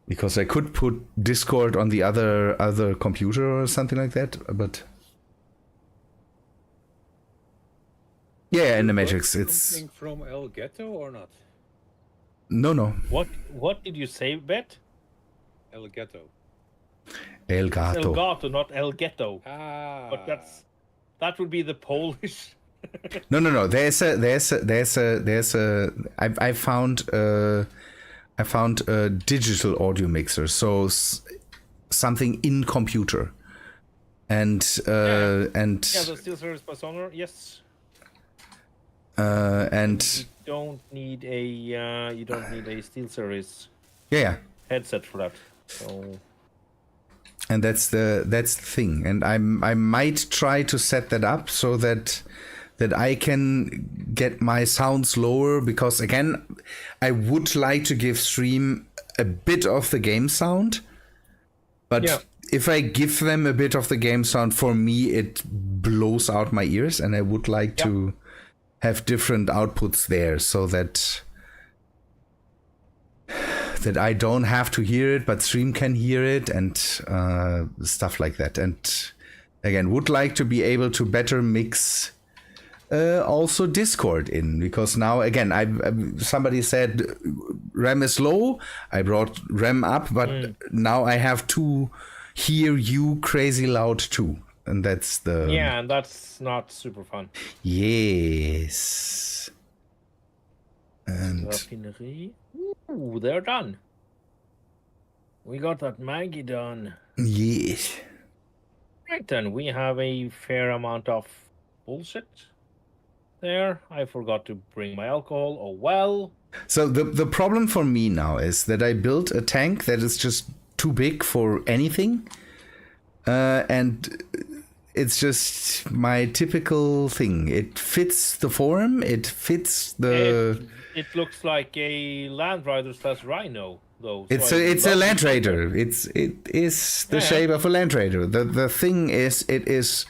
Because I could put Discord on the other computer or something like that, but yeah, in the Matrix, it's something from El Ghetto or not? no. What did you say, Bet? El Ghetto. El It's Gato. El Gato, not El Ghetto. Ah. But that would be the Polish. No. I found a digital audio mixer, so something in computer, and the SteelSeries by Sonar, yes. and You don't need a SteelSeries yeah, headset for that. So and that's the thing, and I might try to set that up so that I can get my sounds lower, because again, I would like to give stream a bit of the game sound, but if I give them a bit of the game sound, for me it blows out my ears, and I would like to have different outputs there so that I don't have to hear it, but stream can hear it, and stuff like that. And again, would like to be able to better mix also Discord in, because now again, somebody said RAM is low. I brought RAM up, but now I have to hear you crazy loud too, and that's the and that's not super fun. Yes. And Raffinerie. Ooh, they're done. We got that Maggie done. yes. Right then, we have a fair amount of bullshit there. I forgot to bring my alcohol. Oh well. So the problem for me now is that I built a tank that is just too big for anything, and it's just my typical thing. It fits the forum. It fits the. It looks like a Land Rider / Rhino, though. It's a Land Raider. It is the shape of a Land Raider. The thing is, it is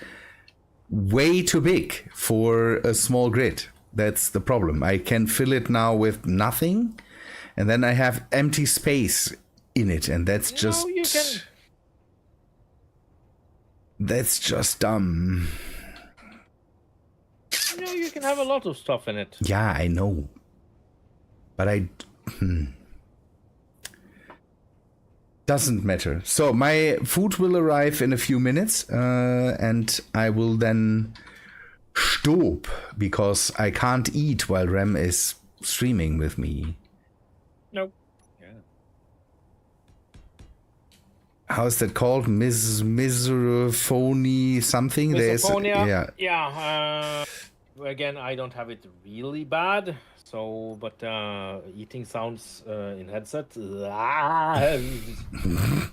way too big for a small grid. That's the problem. I can fill it now with nothing, and then I have empty space in it, and that's just that's just dumb. You can have a lot of stuff in it. Yeah, I know, but doesn't matter. So my food will arrive in a few minutes, and I will then Stopp, because I can't eat while Rem is streaming with me. No. Yeah. How's that called? Misophonia something? Misophonia. Yeah. Again, I don't have it really bad. So, but eating sounds in headset,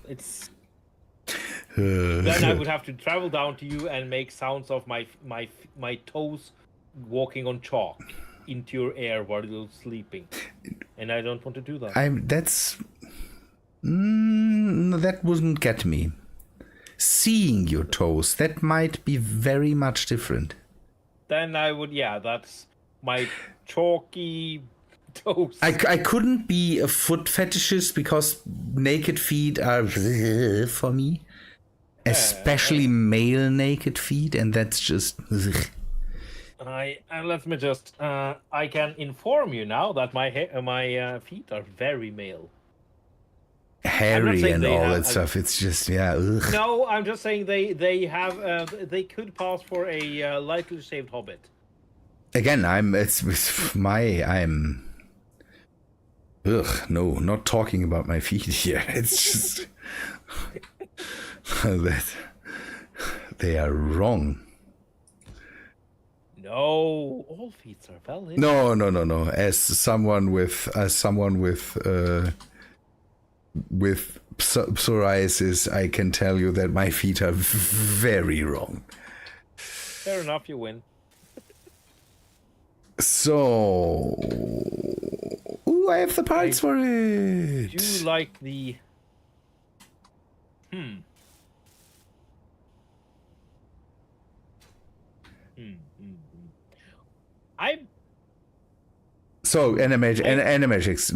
it's. Then I would have to travel down to you and make sounds of my toes walking on chalk into your ear while you're sleeping, and I don't want to do that. That wouldn't get me. Seeing your toes, that might be very much different. Then I would, that's my chalky toes. I couldn't be a foot fetishist because naked feet are for me. Especially male naked feet, and that's just. Let me just. I can inform you now that my feet are very male. Hairy and all that stuff. It's just No, I'm just saying they have they could pass for a lightly shaved hobbit. Again, I'm. No, not talking about my feet here. It's just. That they are wrong. No, all feet are valid. No. As someone with psoriasis, I can tell you that my feet are very wrong. Fair enough, you win. So, I have the parts for it. You like the. So animatrix.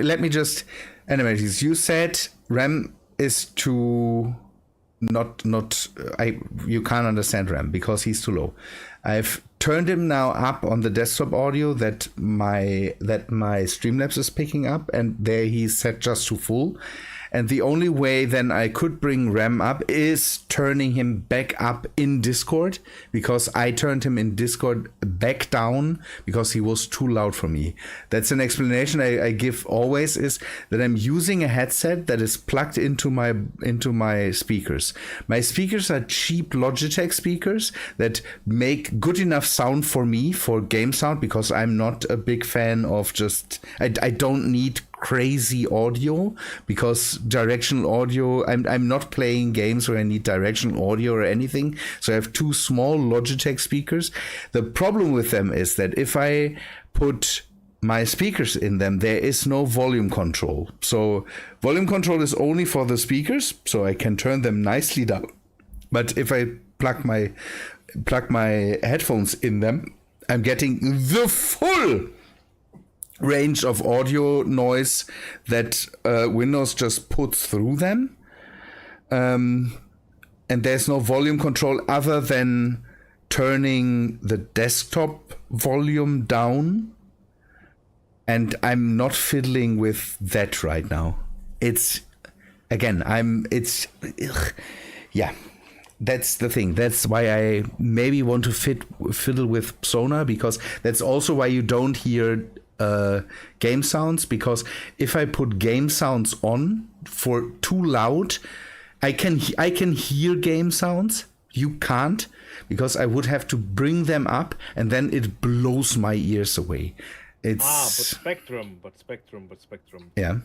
Let me just animatrix. You said Rem is too you can't understand Rem because he's too low. I've turned him now up on the desktop audio that my Streamlabs is picking up, and there he's set just to full. And the only way then I could bring Rem up is turning him back up in Discord, because I turned him in Discord back down because he was too loud for me. That's an explanation I give always, is that I'm using a headset that is plugged into my speakers. My speakers are cheap Logitech speakers that make good enough sound for me for game sound, because I'm not a big fan of I don't need crazy audio, because directional audio, I'm not playing games where I need directional audio or anything, so I have two small Logitech speakers. The problem with them is that if I put my speakers in them, there is no volume control. So volume control is only for the speakers, so I can turn them nicely down. But if I plug my headphones in them, I'm getting the full range of audio noise that Windows just puts through them, and there's no volume control other than turning the desktop volume down, and I'm not fiddling with that right now. That's the thing. That's why I maybe want to fiddle with Sonar, because that's also why you don't hear game sounds, because if I put game sounds on for too loud, I can hear game sounds. You can't, because I would have to bring them up, and then it blows my ears away. But spectrum. Yeah.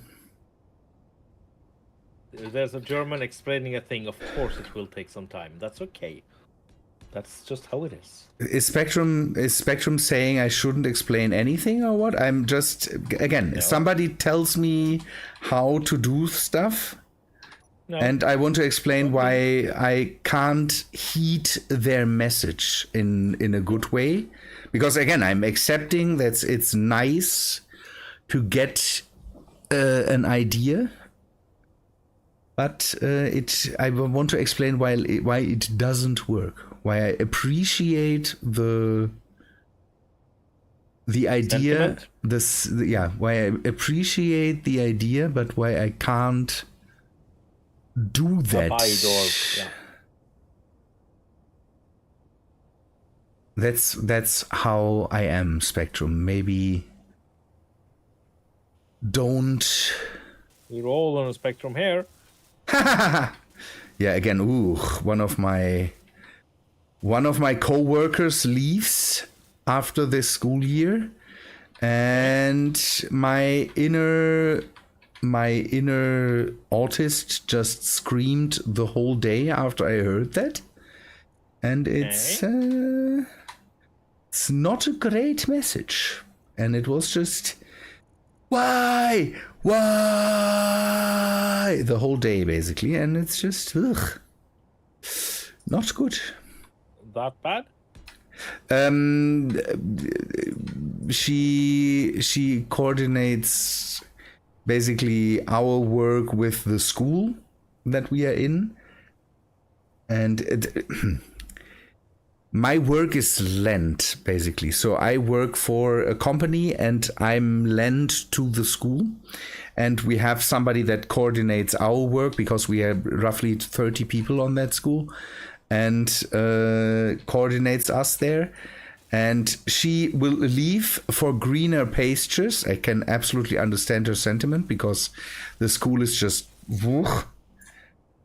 There's a German explaining a thing. Of course, it will take some time. That's okay. That's just how it is. Is Spectrum saying I shouldn't explain anything, or what? I'm just, again, no. Somebody tells me how to do stuff, and I want to explain why I can't heed their message in a good way. Because again, I'm accepting that it's nice to get an idea, but I want to explain why it doesn't work. Why I appreciate the idea, why I appreciate the idea, but why I can't do that. That's how I am, Spectrum. Maybe don't. We're all on a spectrum here. Yeah, again, one of my co-workers leaves after this school year, and my inner autist just screamed the whole day after I heard that, and it's not a great message, and it was just why the whole day basically, and it's just not good. That bad? She coordinates basically our work with the school that we are in, and my work is lent basically. So I work for a company and I'm lent to the school, and we have somebody that coordinates our work because we have roughly 30 people on that school, and coordinates us there. And she will leave for greener pastures. I can absolutely understand her sentiment because the school is just woof.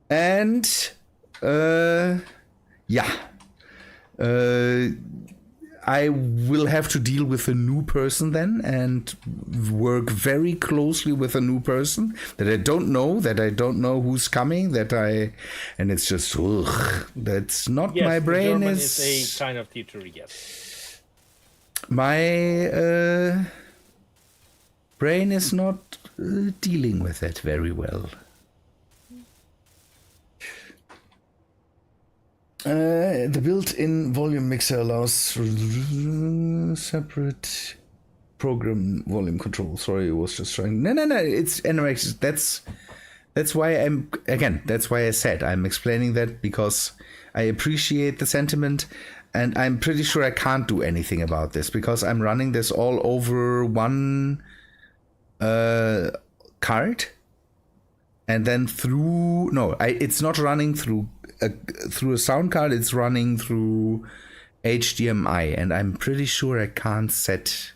And I will have to deal with a new person then, and work very closely with a new person that I don't know who's coming, and it's just, that's not Yes, my brain. German is a kind of teacher, yes. My brain is not dealing with that very well. The built-in volume mixer allows separate program volume control. Sorry, I was just trying. No. It's NRX. That's why that's why I said I'm explaining that, because I appreciate the sentiment, and I'm pretty sure I can't do anything about this because I'm running this all over one card, and then through. No, it's not running through a sound card. It's running through HDMI, and I'm pretty sure I can't set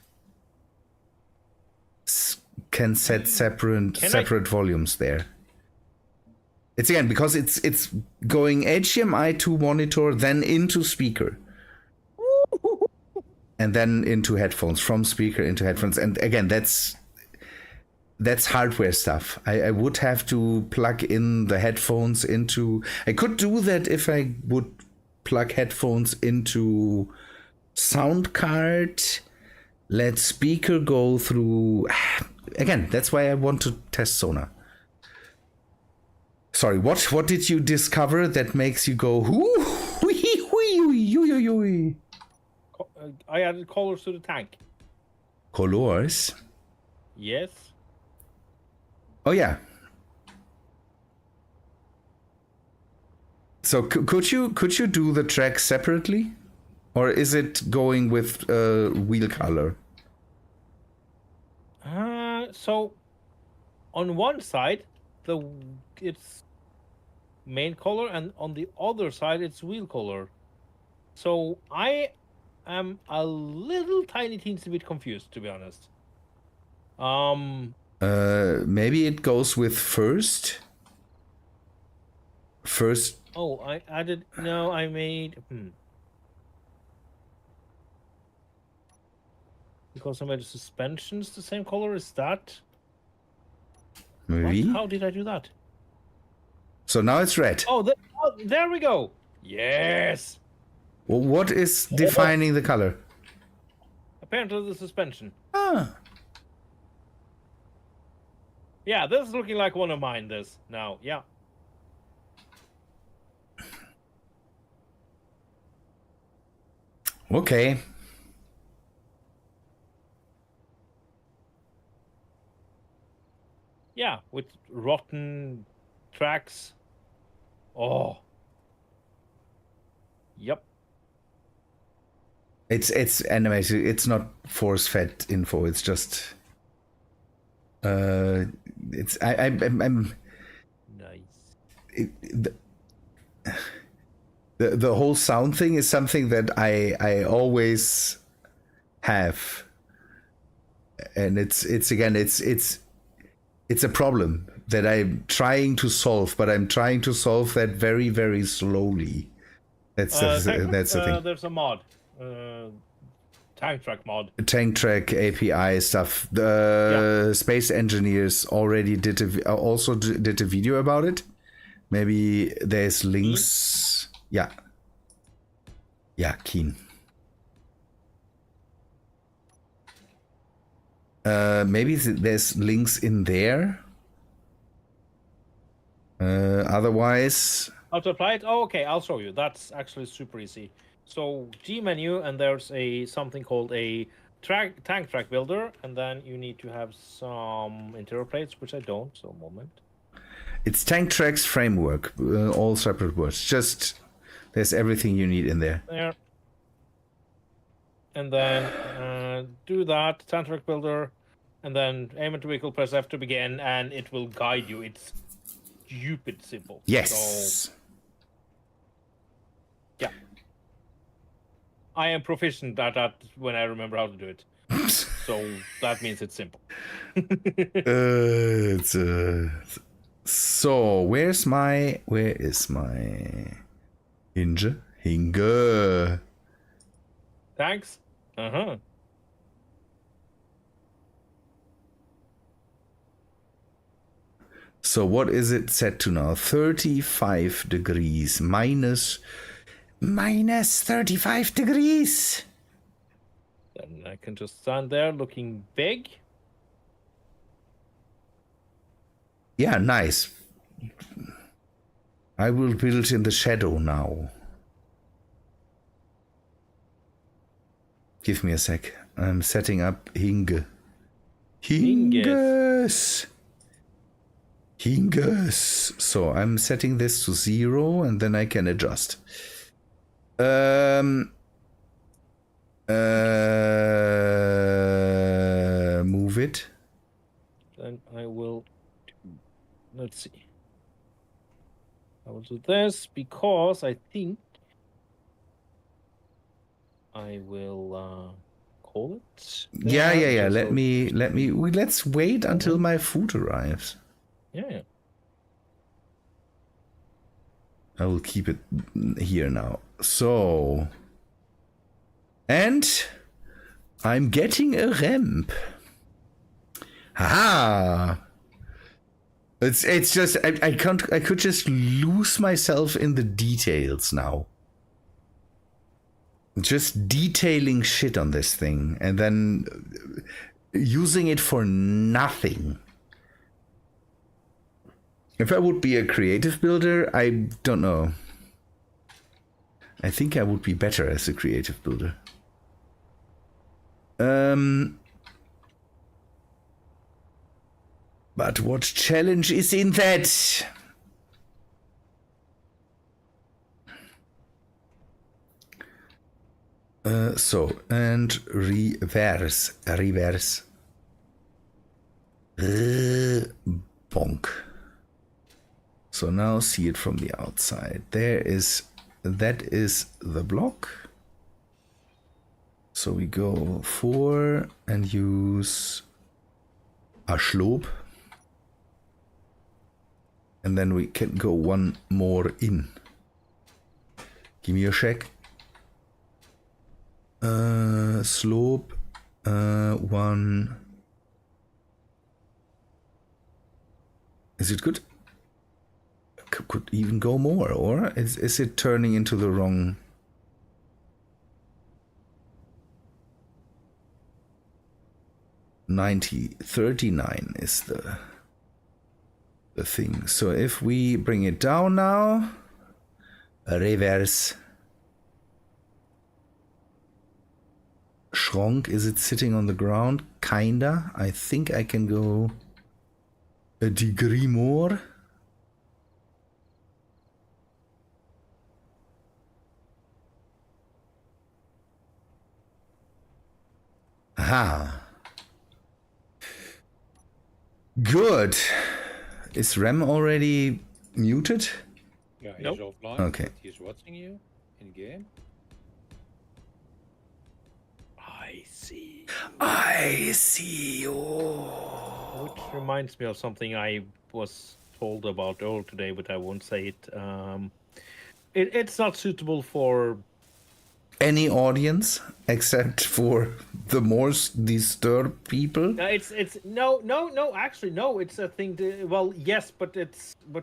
separate volumes there. It's again because it's going HDMI to monitor, then into speaker, and then into headphones, from speaker into headphones. And again, that's hardware stuff. I would have to plug in the headphones into. I could do that if I would plug headphones into sound card, let speaker go through. Again, that's why I want to test Sonar. Sorry, what did you discover that makes you go I added colors to the tank. Colors? Yes. Oh yeah. So could you do the track separately, or is it going with wheel color? So on one side it's main color, and on the other side it's wheel color. So I am a little teensy bit confused, to be honest. Maybe it goes with first. Oh, I added. No, I made. Because I made the suspensions the same color as that. Maybe. What? How did I do that? So now it's red. Oh, there we go. Yes. Well, what is defining the color? Apparently the suspension. Ah. Yeah, this is looking like one of mine. This now, yeah. Okay. Yeah, with rotten tracks. Oh. Yep. It's animated. It's not force-fed info. It's just. I'm nice. The whole sound thing is something that I always have, and it's a problem that I'm trying to solve, but I'm trying to solve that very, very slowly. That's the thing. There's a mod, tank track mod. Tank track API stuff. The space engineers already did did a video about it. Maybe there's links. Yeah. Yeah, keen. Maybe there's links in there. Otherwise, How to apply it? Oh, okay, I'll show you. That's actually super easy. So G menu, and there's something called a tank track builder, and then you need to have some interior plates, which I don't. So a moment. it's tank tracks framework, all separate words. Just there's everything you need in there. There. And then do that tank track builder, and then aim at the vehicle, press F to begin, and it will guide you. It's stupid simple. Yes. So, yeah. I am proficient at that when I remember how to do it. So that means it's simple. So where is my hinge? Thanks. Uh-huh. So what is it set to now? 35 degrees minus 35 degrees. Then I can just stand there looking big. Yeah, nice. I will build in the shadow now. Give me a sec. I'm setting up Hinges. So I'm setting this to 0 and then I can adjust. Move it. Then I will let's see. I will do this because I think I will call it. Yeah. Let's wait until my food arrives. Yeah. I will keep it here now. So, and I'm getting a ramp. Haha. It's just I could just lose myself in the details now. Just detailing shit on this thing and then using it for nothing. If I would be a creative builder, I don't know. I think I would be better as a creative builder. But what challenge is in that? So, and reverse. Bonk. So now see it from the outside. That is the block. So we go 4 and use a slope. And then we can go one more in. Give me a check. Slope 1. Is it good? Could even go more, or is it turning into the wrong? $90.39 is the thing. So if we bring it down now, reverse. Schrank, is it sitting on the ground? Kinda. I think I can go a degree more. Aha. Good. Is Rem already muted? Yeah, he's Nope. offline. Okay. But he's watching you. in game. I see. I see you. Which reminds me of something I was told about earlier today, but I won't say it. It's not suitable for Any audience except for the more disturbed people. it's no actually no, it's a thing well, yes, but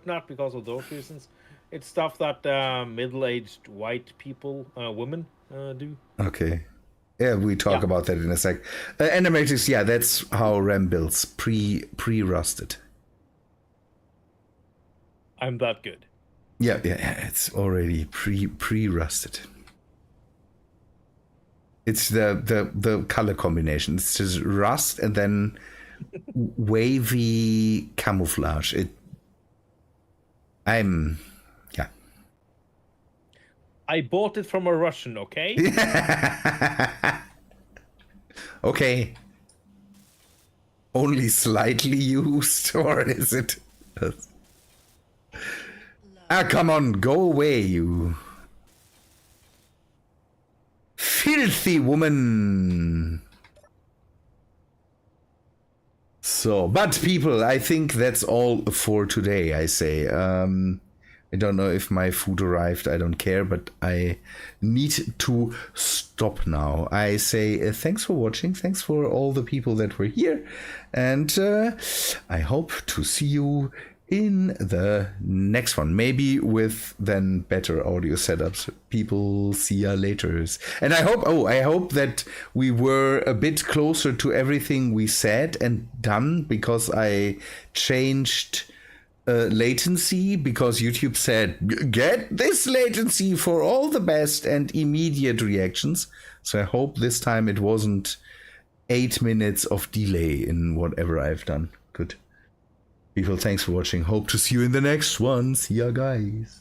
not because of those reasons. It's stuff that middle-aged white people, women, do. Okay. Yeah, we talk about that in a sec. Animatrix, yeah, that's how RAM builds pre-rusted. I'm that good. Yeah, it's already pre-rusted. It's the color combination. It's just rust and then wavy camouflage. I bought it from a Russian, okay? Okay. Only slightly used, or is it? Come on, go away, you filthy woman. So, but people, I think that's all for today, I say. I don't know if my food arrived, I don't care, but I need to stop now. I say thanks for watching, thanks for all the people that were here, and I hope to see you in the next one, maybe with then better audio setups. People, see ya later. And I hope that we were a bit closer to everything we said and done, because I changed latency, because YouTube said get this latency for all the best and immediate reactions. So I hope this time it wasn't 8 minutes of delay in whatever I've done. Good. People, thanks for watching. Hope to see you in the next one. See ya, guys.